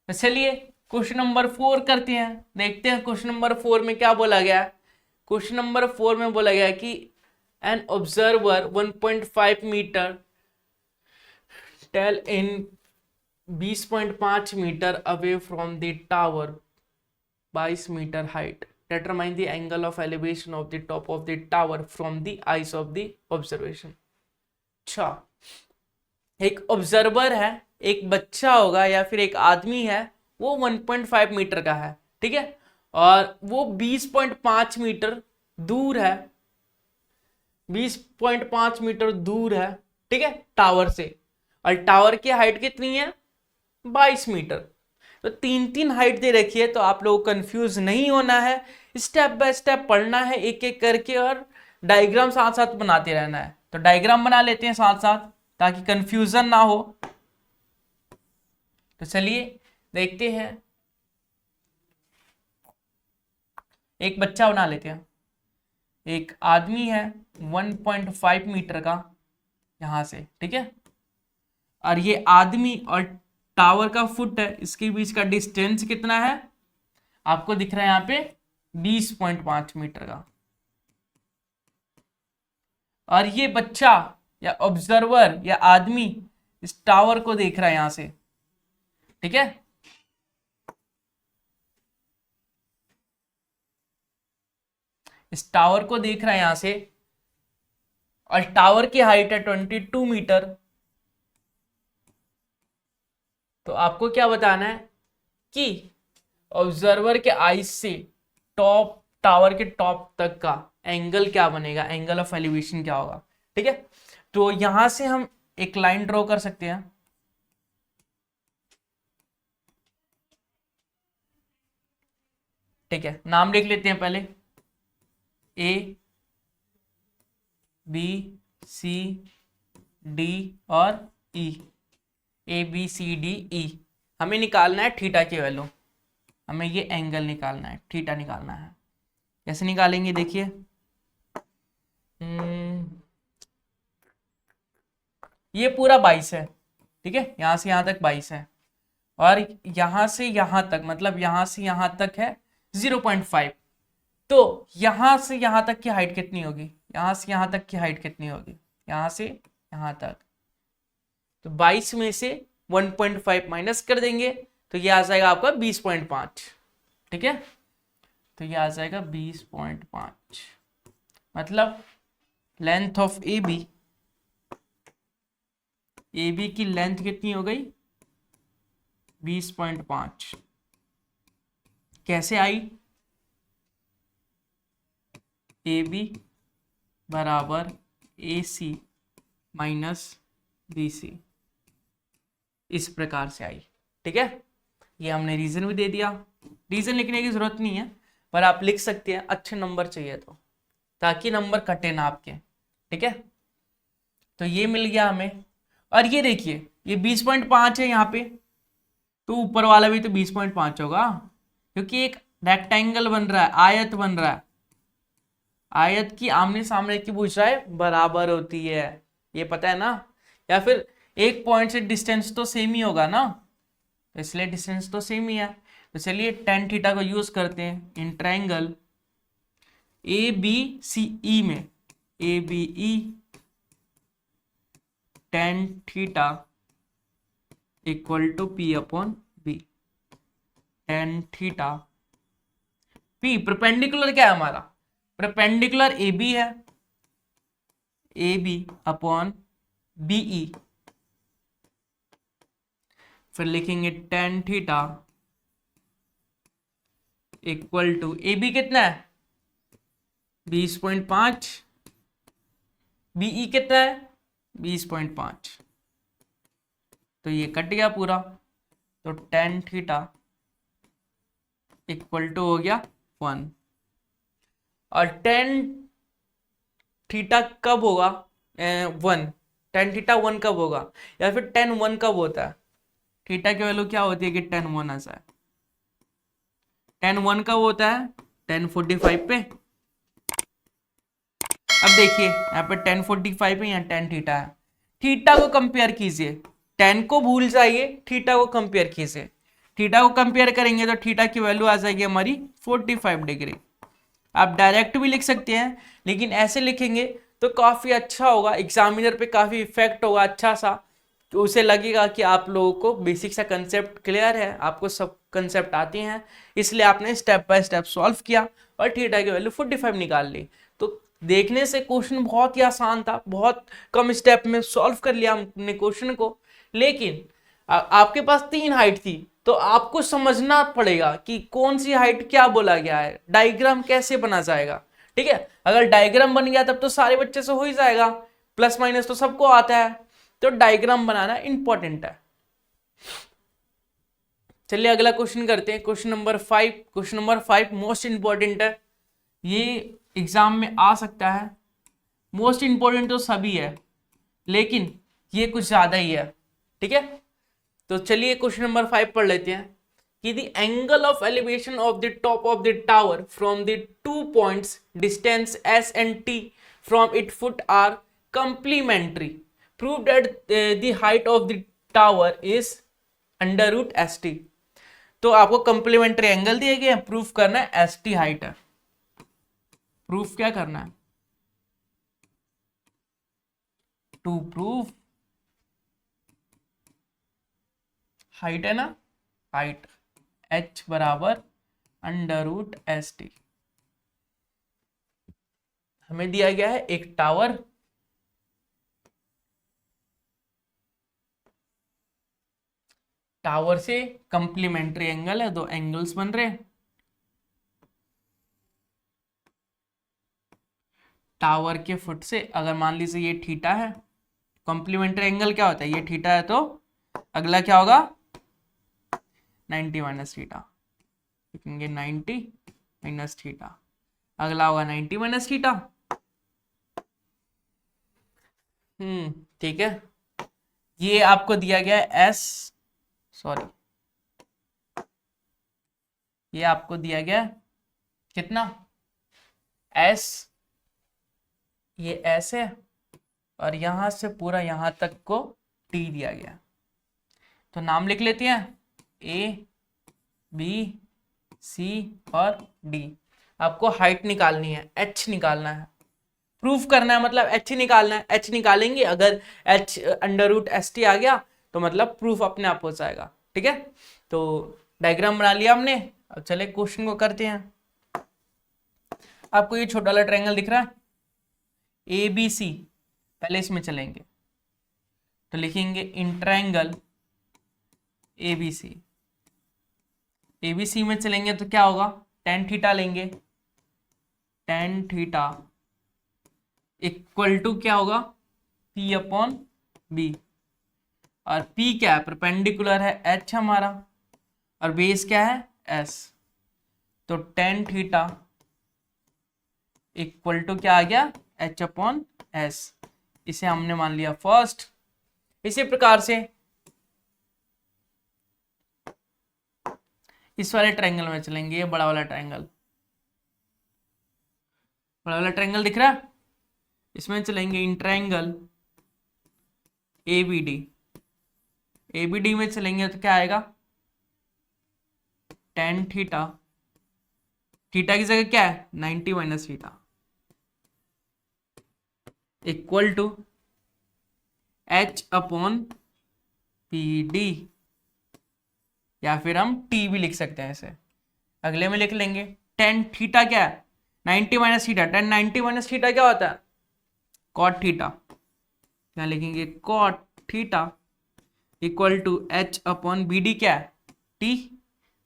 तो चलिए क्वेश्चन नंबर 4 करते हैं, देखते हैं क्वेश्चन नंबर 4 में क्या बोला गया है। क्वेश्चन नंबर 4 में बोला गया है कि an observer 1.5 meter tall in 20.5 meter away from the tower, 22 meter height, determine the angle of elevation of the top of the tower from the eyes of the observation। अच्छा, एक observer है, एक बच्चा होगा या फिर एक आदमी है, वो 1.5 मीटर का है, ठीक है, और वो 20.5 मीटर दूर है, 20.5 मीटर दूर है, ठीक है, टावर से। और टावर की हाइट कितनी है 22 मीटर। तो तीन तीन हाइट दे रखी है, तो आप लोग कंफ्यूज नहीं होना है, स्टेप बाय स्टेप पढ़ना है एक एक करके, और डायग्राम साथ साथ बनाते रहना है। तो डायग्राम बना लेते हैं साथ साथ ताकि कंफ्यूजन ना हो। तो चलिए देखते हैं, एक बच्चा बना लेते हैं, एक आदमी है 1.5 मीटर का यहां से, ठीक है, और ये आदमी और टावर का फुट है, इसके बीच का डिस्टेंस कितना है आपको दिख रहा है यहाँ पे 20.5 मीटर का। और ये बच्चा या ऑब्जर्वर या आदमी इस टावर को देख रहा है यहां से, ठीक है। इस टावर को देख रहा है यहां से, और टावर की हाइट है 22 मीटर। तो आपको क्या बताना है कि ऑब्जर्वर के आइस से टॉप, टावर के टॉप तक का एंगल क्या बनेगा, एंगल ऑफ एलिवेशन क्या होगा। ठीक है, तो यहां से हम एक लाइन ड्रॉ कर सकते हैं। ठीक है, नाम लिख लेते हैं पहले, ए बी सी डी और ई। ए बी सी डी ई। हमें निकालना है थीटा की वैल्यू, हमें ये एंगल निकालना है, थीटा निकालना है। कैसे निकालेंगे देखिए, ये पूरा 22 है। ठीक है, यहां से यहां तक 22 है, और यहां से यहां तक, मतलब यहां से यहां तक है 0.5। तो यहां से यहां तक की हाइट कितनी होगी, यहां से यहां तक की हाइट कितनी होगी, यहां से यहां तक। तो 22 में से 1.5 माइनस कर देंगे, तो ये आ जाएगा आपका 20.5। ठीक है, तो ये आ जाएगा 20.5। मतलब लेंथ ऑफ ए बी की लेंथ कितनी हो गई, 20.5। कैसे आई, ए बी बराबर ए सी माइनस बी सी, इस प्रकार से आई। ठीक है, ये हमने रीजन भी दे दिया। रीजन लिखने की जरूरत नहीं है, पर आप लिख सकते हैं, अच्छे नंबर चाहिए तो, ताकि नंबर कटे ना आपके। ठीक है, तो ये मिल गया हमें। और ये देखिए, ये 20.5 है यहाँ पे, तो ऊपर वाला भी तो 20.5 होगा, क्योंकि एक रेक्टेंगल बन रहा है, आयत बन रहा है। आयत की आमने सामने की भुजाएं बराबर होती है, ये पता है ना। या फिर एक पॉइंट से डिस्टेंस तो सेम ही होगा ना, तो इसलिए डिस्टेंस तो सेम ही है। तो चलिए टेन थीटा को यूज करते हैं इन triangle A B C E में। A B E tan theta equal to P upon B. Tan theta P perpendicular क्या है हमारा, परपेंडिकुलर ए बी है, ए बी अपॉन बीई। फिर लिखेंगे tan theta equal to, A B कितना है 20.5, be कितना है 20.5। तो ये कट गया पूरा, तो टेन थीटा इक्वल टू हो गया 1। और टेन थीटा कब होगा 1, टेन थीटा 1 कब होगा, या फिर टेन 1 कब होता है। थीटा की वैल्यू क्या होती है कि टेन 1 ऐसा है। टेन 1 कब होता है 10:45 पे। अब देखिए यहाँ पे 10:45 है, यहाँ टेन थीटा है। थीटा को कंपेयर कीजिए, टेन को भूल जाइए, थीटा को कंपेयर कीजिए। थीटा को कंपेयर करेंगे तो थीटा की वैल्यू आ जाएगी हमारी 45 डिग्री। आप डायरेक्ट भी लिख सकते हैं, लेकिन ऐसे लिखेंगे तो काफी अच्छा होगा, एग्जामिनर पे काफी इफेक्ट होगा अच्छा सा। तो उसे लगेगा कि आप लोगों को बेसिक सा कंसेप्ट क्लियर है, आपको सब कंसेप्ट आते हैं, इसलिए आपने स्टेप बाय स्टेप सॉल्व किया और थीटा की वैल्यू 45 निकाल ली। तो देखने से क्वेश्चन बहुत ही आसान था, बहुत कम स्टेप में सॉल्व कर लिया हमने क्वेश्चन को। लेकिन आपके पास 3 हाइट थी, तो आपको समझना पड़ेगा कि कौन सी हाइट क्या बोला गया है, डायग्राम कैसे बना जाएगा। ठीक है, अगर डायग्राम बन गया तब तो सारे बच्चे से हो ही जाएगा, प्लस माइनस तो सबको आता है, तो डायग्राम बनाना इंपॉर्टेंट है। चलिए अगला क्वेश्चन करते हैं, question number 5। Question number 5 most important है, ये एग्जाम में आ सकता है। मोस्ट इंपॉर्टेंट तो सभी है, लेकिन ये कुछ ज्यादा ही है। ठीक है, तो चलिए क्वेश्चन नंबर 5 पढ़ लेते हैं कि the angle of elevation of the top of the tower from the 2 points distance S and T from it foot are complementary. Prove that the height of the tower is under root S T. तो आपको complementary angle दिए गए, proof करना है S T height है। Proof क्या करना है, टू प्रूव हाइट है ना, हाइट h बराबर अंडर रूट एस टी। हमें दिया गया है एक टावर, टावर से कंप्लीमेंट्री एंगल है, दो एंगल्स बन रहे हैं। टावर के फुट से अगर मान लीजिए ये थीटा है, कॉम्प्लीमेंट्री एंगल क्या होता है, ये थीटा है, तो अगला क्या होगा 90 माइनस थीटा, लिखेंगे 90 माइनस थीटा, अगला होगा 90 माइनस थीटा। ठीक है, ये आपको दिया गया है एस, सॉरी ये आपको दिया गया है कितना एस, ये एस है, और यहां से पूरा यहां तक को टी दिया गया। तो नाम लिख लेते हैं, ए बी सी और डी। आपको हाइट निकालनी है, एच निकालना है, प्रूफ करना है, मतलब एच निकालना है। एच निकालेंगे, अगर H under root S T आ गया तो मतलब प्रूफ अपने आप हो जाएगा। ठीक है, तो डायग्राम बना लिया हमने। अब चले क्वेश्चन को करते हैं। आपको ये छोटा वाला ट्रायंगल दिख रहा है ए बी सी, पहले इसमें चलेंगे तो लिखेंगे in triangle A B C. A B C में चलेंगे तो क्या होगा, टेन थीटा लेंगे, टेन थीटा इक्वल टू क्या होगा P अपॉन बी, और P क्या है, परपेंडिकुलर है H हमारा, और बेस क्या है S, तो टेन थीटा इक्वल टू क्या आ गया H अपॉन S, इसे हमने मान लिया फर्स्ट। इसी प्रकार से इस वाले ट्रायंगल में चलेंगे, ये बड़ा वाला ट्रायंगल, बड़ा वाला ट्रायंगल दिख रहा है, इसमें चलेंगे इन ट्रायंगल ABD। ABD में चलेंगे तो क्या आएगा, टेन थीटा, थीटा की जगह क्या है 90 minus theta, equal to H upon PD, या फिर हम T भी लिख सकते हैं ऐसे। अगले में लिख लेंगे टेन थीटा क्या है 90 minus theta, tan 90 minus theta क्या होता है कॉट थीटा, क्या लिखेंगे cot theta equal to H upon BD क्या है T,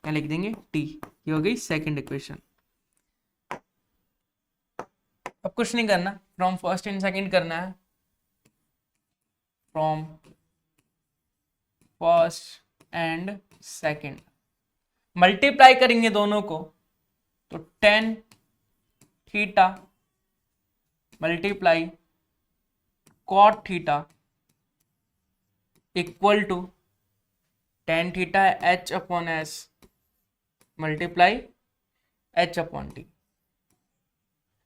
क्या लिख देंगे T। ये हो गई सेकंड इक्वेशन। अब कुछ नहीं करना, फ्रॉम फर्स्ट एंड सेकंड करना है, from first and second multiply करेंगे दोनों को, तो tan theta multiply cot theta equal to tan theta है H upon S multiply H upon T,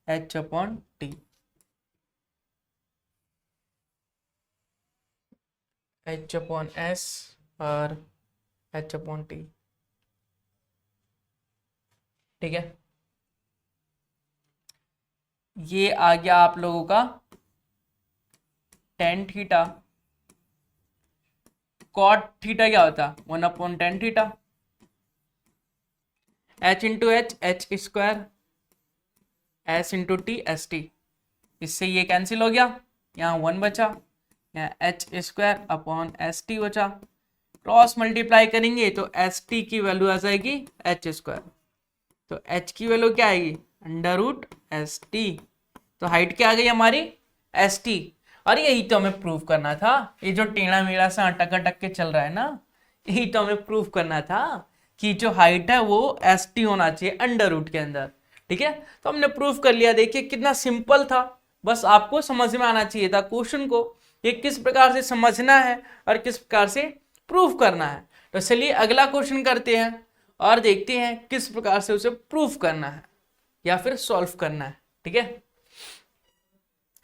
H upon T, H upon S और H upon T। ठीक है, ये आ गया आप लोगों का टेन थीटा, कॉट थीटा क्या होता है one upon tan theta, H into H H square, S into T S T, इससे ये कैंसिल हो गया, यहाँ वन बचा, यहाँ H square upon S T बचा, क्रॉस मल्टीप्लाई करेंगे तो एस टी की वैल्यू आ जाएगी एच स्क्वायर, तो एच की वैल्यू क्या आएगी अंडर रूट एस टी, तो हाइट क्या आ गई हमारी एस टी। और यही तो हमें प्रूव करना था, ये जो टेढ़ा मेढ़ा सा अटक अटक के चल रहा है ना, यही तो हमें प्रूव करना था कि जो हाइट है वो एस टी होना चाहिए अंडर रूट के अंदर। ठीक है, तो हमने प्रूव कर लिया। देखिए कितना सिंपल था, बस आपको समझ में आना चाहिए था क्वेश्चन को, ये किस प्रकार से समझना है और किस प्रकार से प्रूव करना है। तो चलिए अगला क्वेश्चन करते हैं और देखते हैं किस प्रकार से उसे प्रूव करना है या फिर सॉल्व करना है। ठीक है,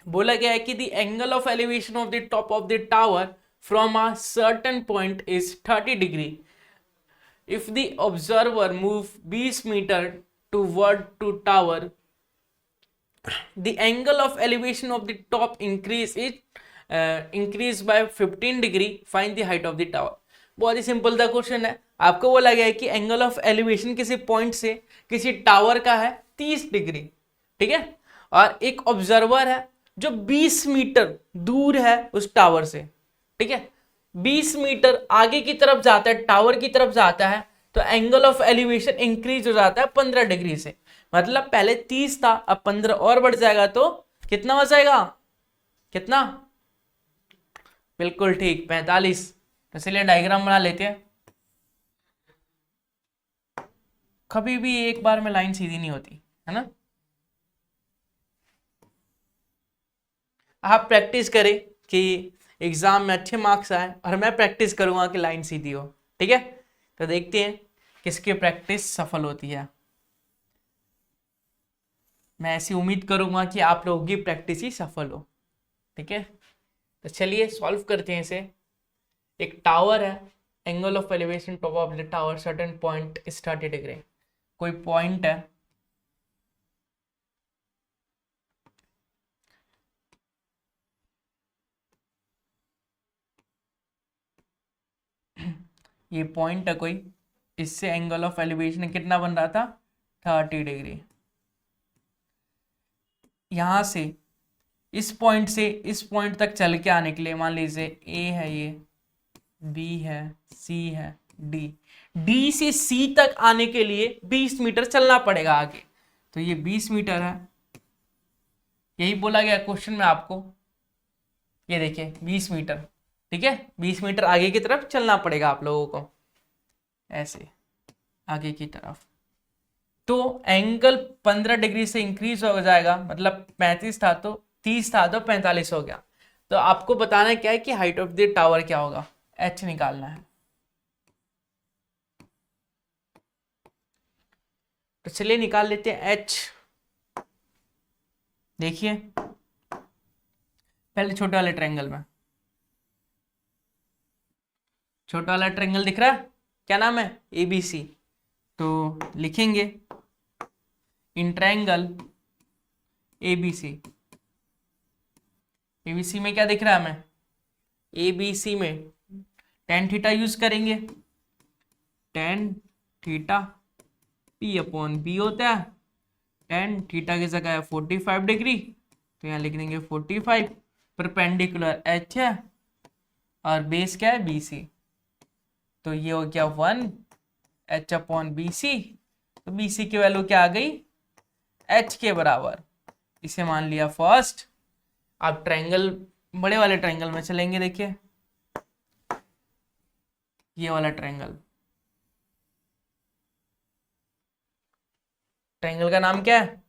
बोला गया है कि the angle of elevation of the top of the tower from a certain point is 30 degree if the observer move 20 meter toward to tower, the angle of elevation of the top increase by 15 degree, find the height of the tower। बहुत ही simple सा question है। आपको बोला गया है कि angle of elevation किसी point से किसी टावर का है 30 डिग्री। ठीक है, और एक ऑब्जर्वर है जो 20 मीटर दूर है उस टावर से, ठीक है, 20 मीटर आगे की तरफ जाता है, टावर की तरफ जाता है, तो एंगल ऑफ एलिवेशन इंक्रीज हो जाता है 15 डिग्री से। मतलब पहले 30 था, अब 15 और बढ़ जाएगा तो कितना हो जाएगा, कितना, बिल्कुल ठीक 45। तो चलिए डायग्राम बना लेते हैं। कभी भी एक बार में लाइन सीधी नहीं होती है ना, आप प्रैक्टिस करें कि एग्जाम में अच्छे मार्क्स आए, और मैं प्रैक्टिस करूंगा कि लाइन सीधी हो, ठीक है। तो देखते हैं किसकी प्रैक्टिस सफल होती है। मैं ऐसी उम्मीद करूंगा कि आप लोगों की प्रैक्टिस ही सफल हो, ठीक है। तो चलिए सॉल्व करते हैं इसे। एक टावर है, angle of elevation top of the tower certain point is 30 degree. कोई पॉइंट है, ये पॉइंट है कोई, इससे एंगल ऑफ एलिवेशन कितना बन रहा था, 30 डिग्री। यहां से इस पॉइंट से इस पॉइंट तक चल के आने के लिए मान लीजिए ए है, ये बी है, सी है, डी, डी से सी तक आने के लिए 20 मीटर चलना पड़ेगा आगे। तो ये 20 मीटर है, यही बोला गया क्वेश्चन में आपको। ये देखिए 20 मीटर, ठीक है, 20 मीटर आगे की तरफ चलना पड़ेगा आप लोगों को, ऐसे आगे की तरफ। तो एंगल 15 डिग्री से इंक्रीज हो जाएगा, मतलब 35 था तो 30 था तो 45 हो गया। तो आपको बताना क्या है कि हाइट ऑफ द टावर क्या होगा, एच निकालना है। तो चलिए निकाल लेते हैं एच। देखिए पहले छोटे वाले ट्रायंगल में, छोटा वाला ट्रायंगल दिख रहा है, क्या नाम है, एबीसी। तो लिखेंगे इन ट्रायंगल एबीसी, एबीसी में क्या दिख रहा है हमें, एबीसी में tan थीटा यूज करेंगे, tan theta P upon B होता है, tan थीटा की जगह है 45 डिग्री, तो यहाँ लिख देंगे 45, परपेंडिकुलर एच है और बेस क्या है बीसी, तो ये हो गया 1 एच अपॉन बी सी। तो बी सी की वैल्यू क्या आ गई, एच के बराबर, इसे मान लिया फर्स्ट। आप ट्रायंगल, बड़े वाले ट्रायंगल में चलेंगे, देखिए ये वाला ट्रायंगल, ट्रायंगल का नाम क्या है,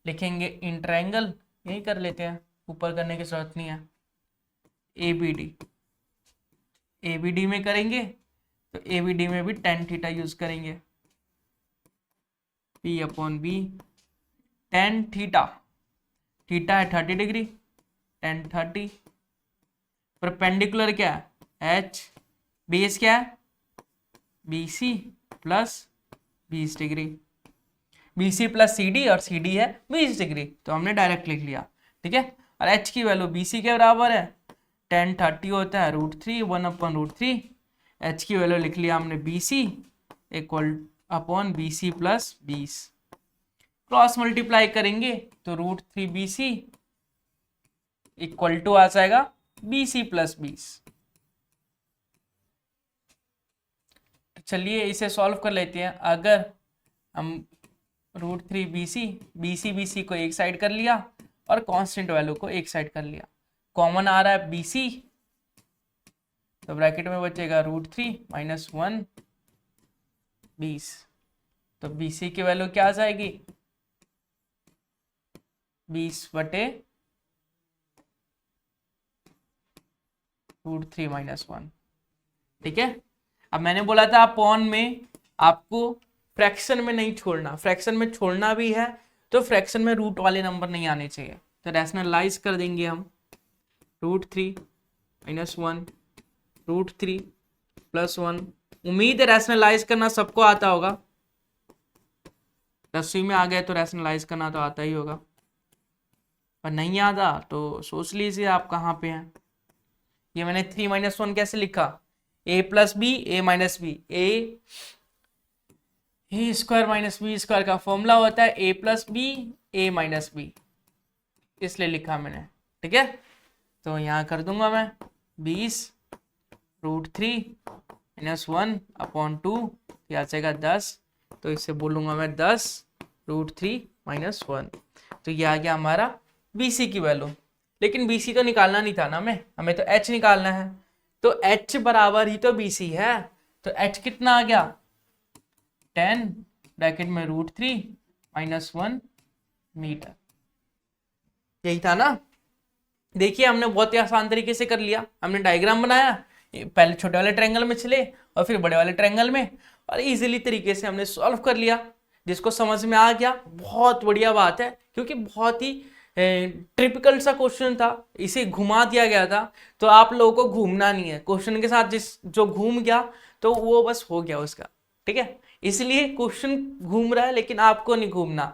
लिखेंगे इन ट्रायंगल, यही कर लेते हैं, ऊपर करने की जरूरत नहीं है, एबीडी। एबीडी में करेंगे तो एबीडी में भी tan थीटा यूज करेंगे, P upon B, tan theta, theta है 30 डिग्री, tan 30, परपेंडिकुलर क्या है एच, बेस क्या है BC plus 20 degree, BC plus CD, और सीडी है 20 डिग्री, तो हमने डायरेक्ट लिख लिया, ठीक है। और एच की वैल्यू बीसी के बराबर है, tan 30 होता है √3, 1/√3, एच की वैल्यू लिख लिया हमने BC equal upon BC plus 20, cross multiply करेंगे तो √3 BC इक्वल टू आ जाएगा BC प्लस 20। चलिए इसे सॉल्व कर लेते हैं। अगर हम √3 BC को एक साइड कर लिया और कांस्टेंट वैल्यू को एक साइड कर लिया, कॉमन आ रहा है BC, तो ब्रैकेट में बचेगा √3 - 1 20, तो BC की वैल्यू क्या आ जाएगी 20/√3 - 1, ठीक है। अब मैंने बोला था अपॉन में आपको फ्रैक्शन में नहीं छोड़ना, फ्रैक्शन में छोड़ना भी है तो फ्रैक्शन में रूट वाले नंबर नहीं आने चाहिए, तो रैशनलाइज कर देंगे हम, √3 - 1 √3 + 1। उम्मीद है रैशनलाइज करना सबको आता होगा, 10वीं में आ गए तो रैशनलाइज करना तो आता ही होगा, पर नहीं आता तो सोच लीजिए आप कहाँ पे हैं। ये मैंने 3 - 1 कैसे लिखा, a + b, a - b, a A square minus B square का फॉर्मूला होता है A plus B A minus B, इसलिए लिखा मैंने। ठीक है, तो यहाँ कर दूंगा मैं 20√3 -1/2, यहाँ जाएगा 10, तो इसे बोलूंगा मैं 10√3 -1। तो यह आ गया हमारा BC की वैल्यू। लेकिन BC तो निकालना नहीं था ना हमें तो H निकालना है, तो H बराबर ही तो BC है। तो H कितना आ गया 10 ब्रैकेट में √3 -1 मीटर। यही था ना। देखिए हमने बहुत ही आसान तरीके से कर लिया, हमने डायग्राम बनाया, पहले छोटे वाले ट्रायंगल में चले और फिर बड़े वाले ट्रायंगल में, और इजीली तरीके से हमने सॉल्व कर लिया। जिसको समझ में आ गया बहुत बढ़िया बात है, क्योंकि बहुत ही टिपिकल सा क्वेश्चन था, इसे घुमा दिया गया था। तो आप लोगों को घूमना नहीं है क्वेश्चन के साथ, जो घूम गया तो वो बस हो गया उसका। ठीक है, इसलिए क्वेश्चन घूम रहा है लेकिन आपको नहीं घूमना,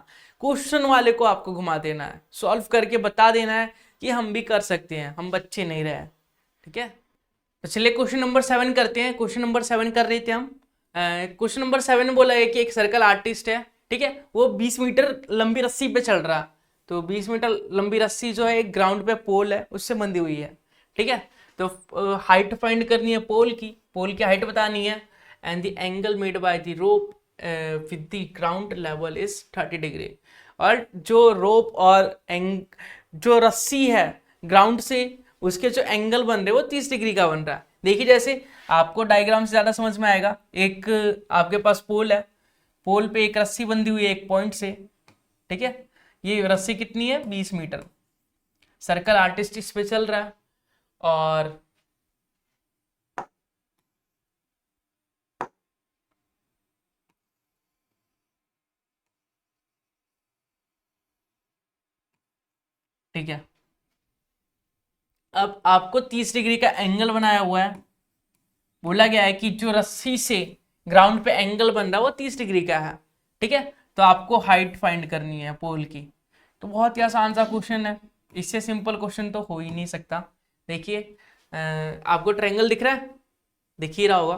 क्वेश्चन वाले को आपको घुमा देना है, सॉल्व करके बता देना है कि हम भी कर सकते हैं, हम बच्चे नहीं रहे। ठीक है, तो चलिए क्वेश्चन नंबर 7 करते हैं। क्वेश्चन नंबर 7 कर रहे थे हम। क्वेश्चन नंबर 7 में बोला है कि एक सर्कल आर्टिस्ट है, ठीक है, वो 20 मीटर लंबी रस्सी पे चल रहा है। तो 20 मीटर लंबी रस्सी जो है एक ग्राउंड पे पोल है उससे बंधी हुई है। ठीक है, तो हाइट फाइंड करनी है पोल की हाइट बतानी है, and the angle made by the rope with the ground level is 30 degree. और जो रोप और जो रस्सी है ग्राउंड से, उसके जो एंगल बन रहे हैं वो 30 डिग्री का बन रहा है। देखिए जैसे आपको डायग्राम से ज्यादा समझ में आएगा, एक आपके पास पोल है, पोल पे एक रस्सी बंधी हुई है एक पॉइंट से। ठीक है, ये रस्सी कितनी है 20 मीटर, सर्कल आर्टिस्ट इस पे चल रहा है, और ठीक है, अब आपको 30 डिग्री का एंगल बनाया हुआ है, बोला गया है कि जो रस्सी से ग्राउंड पे एंगल बन रहा है वो 30 डिग्री का है। ठीक है, तो आपको हाइट फाइंड करनी है पोल की। तो बहुत ही आसान सा क्वेश्चन है, इससे सिंपल क्वेश्चन तो हो ही नहीं सकता। देखिए आपको ट्रायंगल दिख रहा है, दिख ही रहा होगा।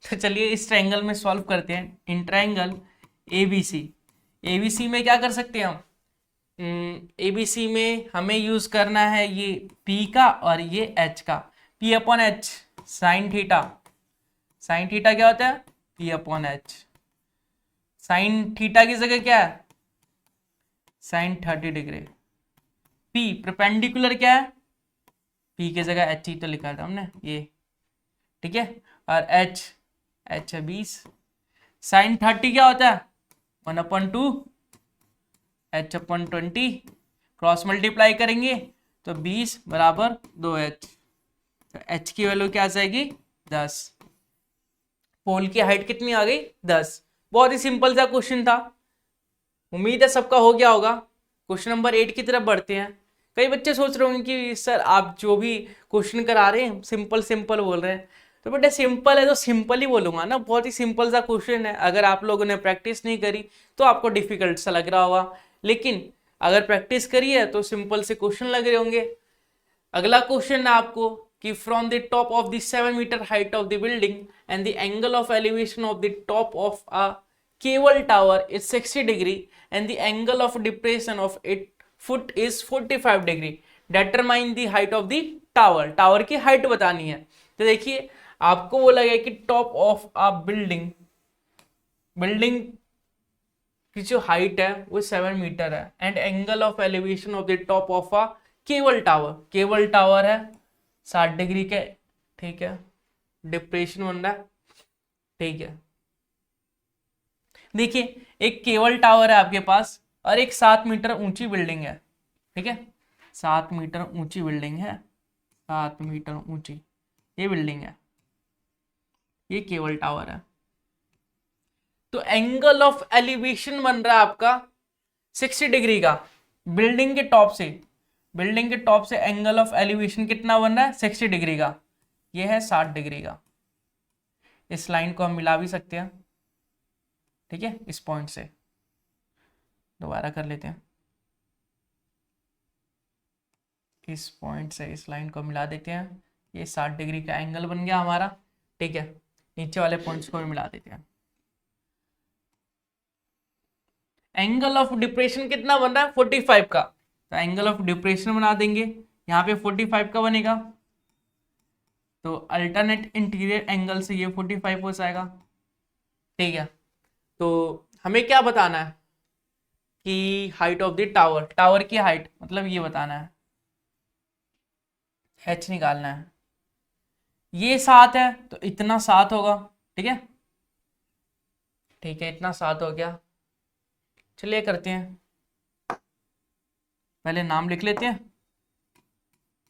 तो चलिए इस ट्रायंगल में सॉल्व करते हैं। इन ट्रायंगल ABC में क्या कर सकते हैं हम, ABC में हमें यूज करना है ये P का और ये H का, P/H sine theta. Sine theta क्या होता है P/H। साइन थीटा की जगह क्या है साइन 30 डिग्री। P परपेंडिकुलर क्या है, P की जगह H ही तो लिखा था हमने ये। ठीक है, और H है 20। साइन 30 क्या होता है 1/2 H/20, क्रॉस मल्टीप्लाई करेंगे तो 20 बराबर 2H। तो H की वैल्यू क्या आ जाएगी 10। पोल की हाइट कितनी आ गई 10। बहुत ही सिंपल सा क्वेश्चन था, उम्मीद है सबका हो गया होगा। क्वेश्चन नंबर 8 की तरफ बढ़ते हैं। कई बच्चे सोच रहे होंगे कि सर आप जो भी क्वेश्चन करा रहे हैं सिंपल सिंपल बोल रहे हैं। तो बेटा सिंपल है तो सिंपल ही बोलूंगा ना, बहुत ही सिंपल सा क्वेश्चन है। अगर आप लोगों ने प्रैक्टिस नहीं करी तो आपको डिफिकल्ट सा लग रहा होगा, लेकिन अगर प्रैक्टिस करी है तो सिंपल से क्वेश्चन लग रहे होंगे। अगला क्वेश्चन है आपको कि from the top of the 7 meter height of the building and the angle of elevation of the top of a cable tower is 60 degree and the angle of depression of it foot is 45 degree, determine the height of the tower. Tower की height बतानी है। तो देखिए आपको बोला गया कि top of a building, building की जो हाइट है वो 7 मीटर है, and angle of elevation of the top of a cable tower, cable tower है 60 डिग्री के। ठीक है, डिप्रेशन बन रहा है। ठीक है, देखिए एक केबल टावर है आपके पास और एक 7 मीटर ऊंची बिल्डिंग है। ठीक है, 7 मीटर ऊंची बिल्डिंग है, 7 मीटर ऊंची ये बिल्डिंग है, ये केबल टावर है। तो एंगल ऑफ एलिवेशन बन रहा है आपका 60 डिग्री का बिल्डिंग के टॉप से। बिल्डिंग के टॉप से एंगल ऑफ एलिवेशन कितना बन रहा है 60 डिग्री का, ये है 60 डिग्री का। इस लाइन को हम मिला भी सकते हैं। ठीक है, इस पॉइंट से दोबारा कर लेते हैं, इस पॉइंट से इस लाइन को मिला देते हैं, ये 60 डिग्री का एंगल बन गया हमारा। ठीक है, नीचे वाले पॉइंट्स को भी मिला देते हैं। एंगल ऑफ डिप्रेशन कितना बन रहा है 45 का, तो एंगल ऑफ डिप्रेशन बना देंगे, यहाँ पे 45 का बनेगा, तो अल्टरनेट इंटीरियर एंगल से ये 45 हो जाएगा। ठीक है, तो हमें क्या बताना है कि height of the tower, tower की हाइट मतलब ये बताना है, h निकालना है। ये 7 है तो इतना 7 होगा। ठीक है, ठीक है, इतना 7 हो गया। चलिए करते हैं, पहले नाम लिख लेते हैं,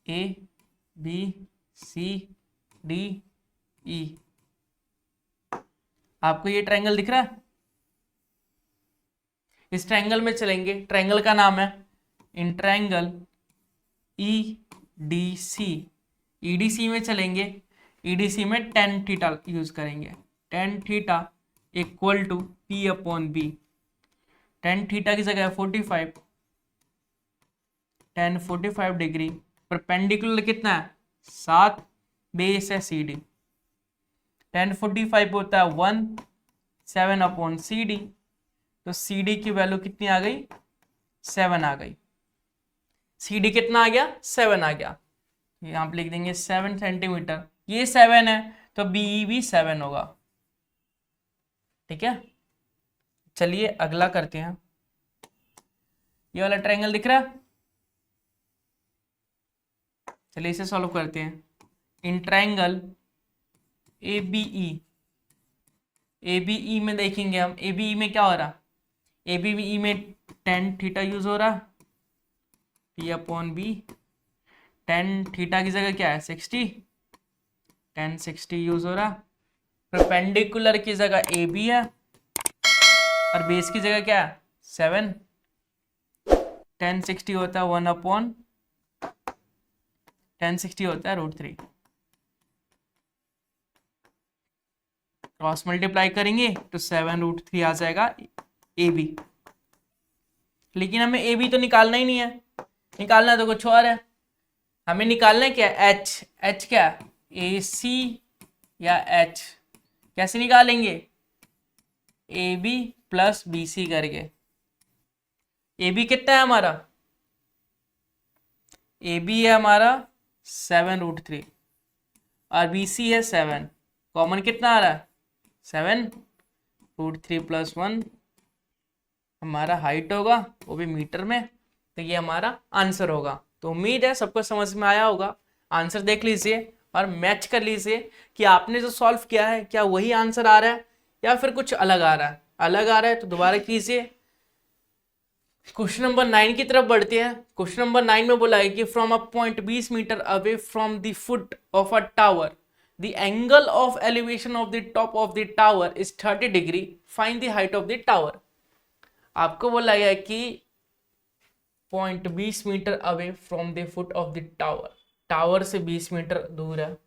ABCDE। आपको ये ट्रायंगल दिख रहा है? इस ट्रायंगल में चलेंगे, ट्रायंगल का नाम है इन ट्रायंगल EDC। EDC में चलेंगे, EDC में tan थीटा यूज करेंगे, tan theta equal to P/B। tan theta की जगह 45, tan 45 डिग्री, परपेंडिकुलर कितना है 7, बेस है CD, tan 45 होता है 1, 7/CD, तो CD की वैल्यू कितनी आ गई 7 आ गई। CD कितना आ गया 7 आ गया, यहाँ पे लिख देंगे 7 सेंटीमीटर, ये 7 है तो BE भी 7 होगा। ठीक है, चलिए अगला करते हैं, ये वाला ट्रायंगल दिख रहा है, चलिए इसे सॉल्व करते हैं। इन ट्रायंगल ABE में देखेंगे हम, ABE में क्या हो रहा, ABE में tan थीटा यूज हो रहा, P/B, tan थीटा की जगह क्या है 60, tan 60 यूज हो रहा, परपेंडिकुलर की जगह AB है और बेस की जगह क्या है 7, tan 60 होता है 1/tan 60 होता है √3, क्रॉस मल्टीप्लाई करेंगे तो 7√3 आ जाएगा AB। लेकिन हमें AB तो निकालना ही नहीं है, निकालना तो कुछ और है, हमें निकालना है क्या H क्या है AC या H, कैसे निकालेंगे AB प्लस BC करके। AB कितना है हमारा, AB है हमारा 7√3 और BC है 7, कॉमन कितना आ रहा है 7√3 + 1 हमारा हाइट होगा, वो भी मीटर में, तो ये हमारा आंसर होगा। तो उम्मीद है सबको समझ में आया होगा। आंसर देख लीजिए और मैच कर लीजिए कि आपने जो सॉल्व किया है क्या वही आंसर आ रहा है या फिर कुछ अलग आ रहा है। अलग आ रहा है तो दोबारा कीजिए। क्वेश्चन नंबर 9 की तरफ बढ़ते हैं। क्वेश्चन नंबर 9 में बोला है कि from a point 20 meter away from the foot of a tower the angle of elevation of the top of the tower is 30 degree, find the height of the tower। आपको बोला गया कि point 20 meter away from the foot of the tower, tower से 20 metre दूर है,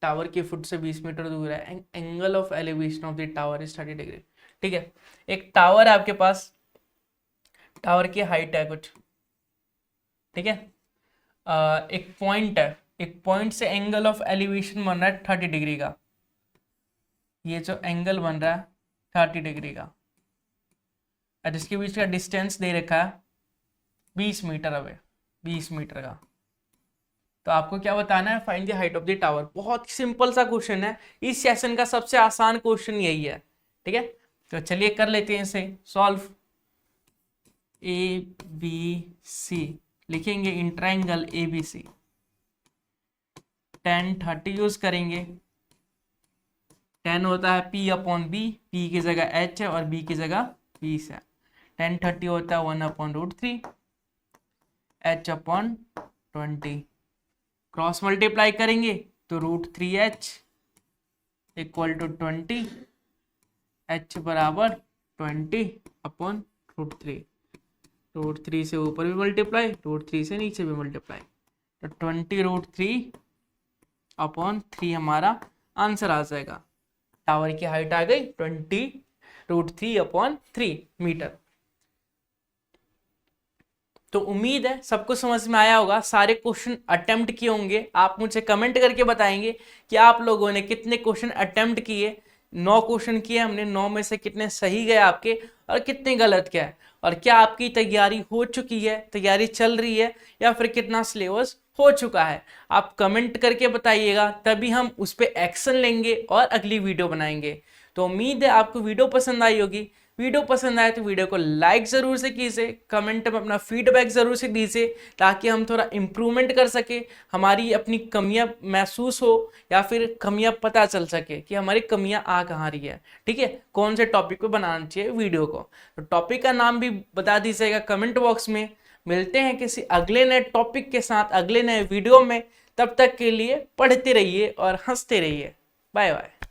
tower के foot से 20 metre दूर है, angle of elevation of the tower is 30 degree. ठीक है, एक टावर है आपके पास, टावर की हाइट है कुछ, ठीक है, एक पॉइंट है, एक पॉइंट से एंगल ऑफ एलिवेशन बन रहा है 30 डिग्री का, ये जो एंगल बन रहा है 30 डिग्री का, और इसके बीच का डिस्टेंस दे रखा है 20 मीटर अवे, 20 मीटर का। तो आपको क्या बताना है, find the height of the tower. बहुत सिंपल सा क्वेश्चन है, इस सेशन का सबसे आसान क्वेश्चन यही है। ठीक है, तो चलिए कर लेते हैं इसे सॉल्व। ABC लिखेंगे in triangle ABC, tan 30 use करेंगे, tan होता है P/B, P की जगह H है और B की जगह 20 है, tan 30 होता है 1/√3 H/20, क्रॉस मल्टीप्लाई करेंगे तो √3H इक्वल टू 20, H बराबर 20/√3, √3 से ऊपर भी मल्टीप्लाई, √3 से नीचे भी मल्टीप्लाई, तो 20√3/3 हमारा आंसर आ जाएगा। टावर की हाइट आ गई 20√3/3 मीटर। तो उम्मीद है सबको समझ में आया होगा, सारे क्वेश्चन अटेम्प्ट किए होंगे। आप मुझे कमेंट करके बताएंगे कि आप लोगों ने कितने क्वेश्चन अटेम्प्ट किए। 9 क्वेश्चन किए हमने, 9 में से कितने सही गए आपके और कितने गलत गए। और क्या आपकी तैयारी हो चुकी है, तैयारी चल रही है, या फिर कितना सिलेबस हो चुका है। आप कमेंट करके बताइएगा, तभी हम उस पर एक्शन लेंगे और अगली वीडियो बनाएंगे। तो उम्मीद है आपको वीडियो पसंद आई होगी। वीडियो पसंद आए तो वीडियो को लाइक ज़रूर से कीजिए, कमेंट में अपना फीडबैक ज़रूर से दीजिए, ताकि हम थोड़ा इम्प्रूवमेंट कर सके, हमारी अपनी कमियां महसूस हो या फिर कमियां पता चल सके कि हमारी कमियां आ कहाँ रही है। ठीक है, कौन से टॉपिक पे बनाना चाहिए वीडियो को, तो टॉपिक का नाम भी बता दीजिएगा कमेंट बॉक्स में। मिलते हैं किसी अगले नए टॉपिक के साथ अगले नए वीडियो में। तब तक के लिए पढ़ते रहिए और हंसते रहिए। Bye bye.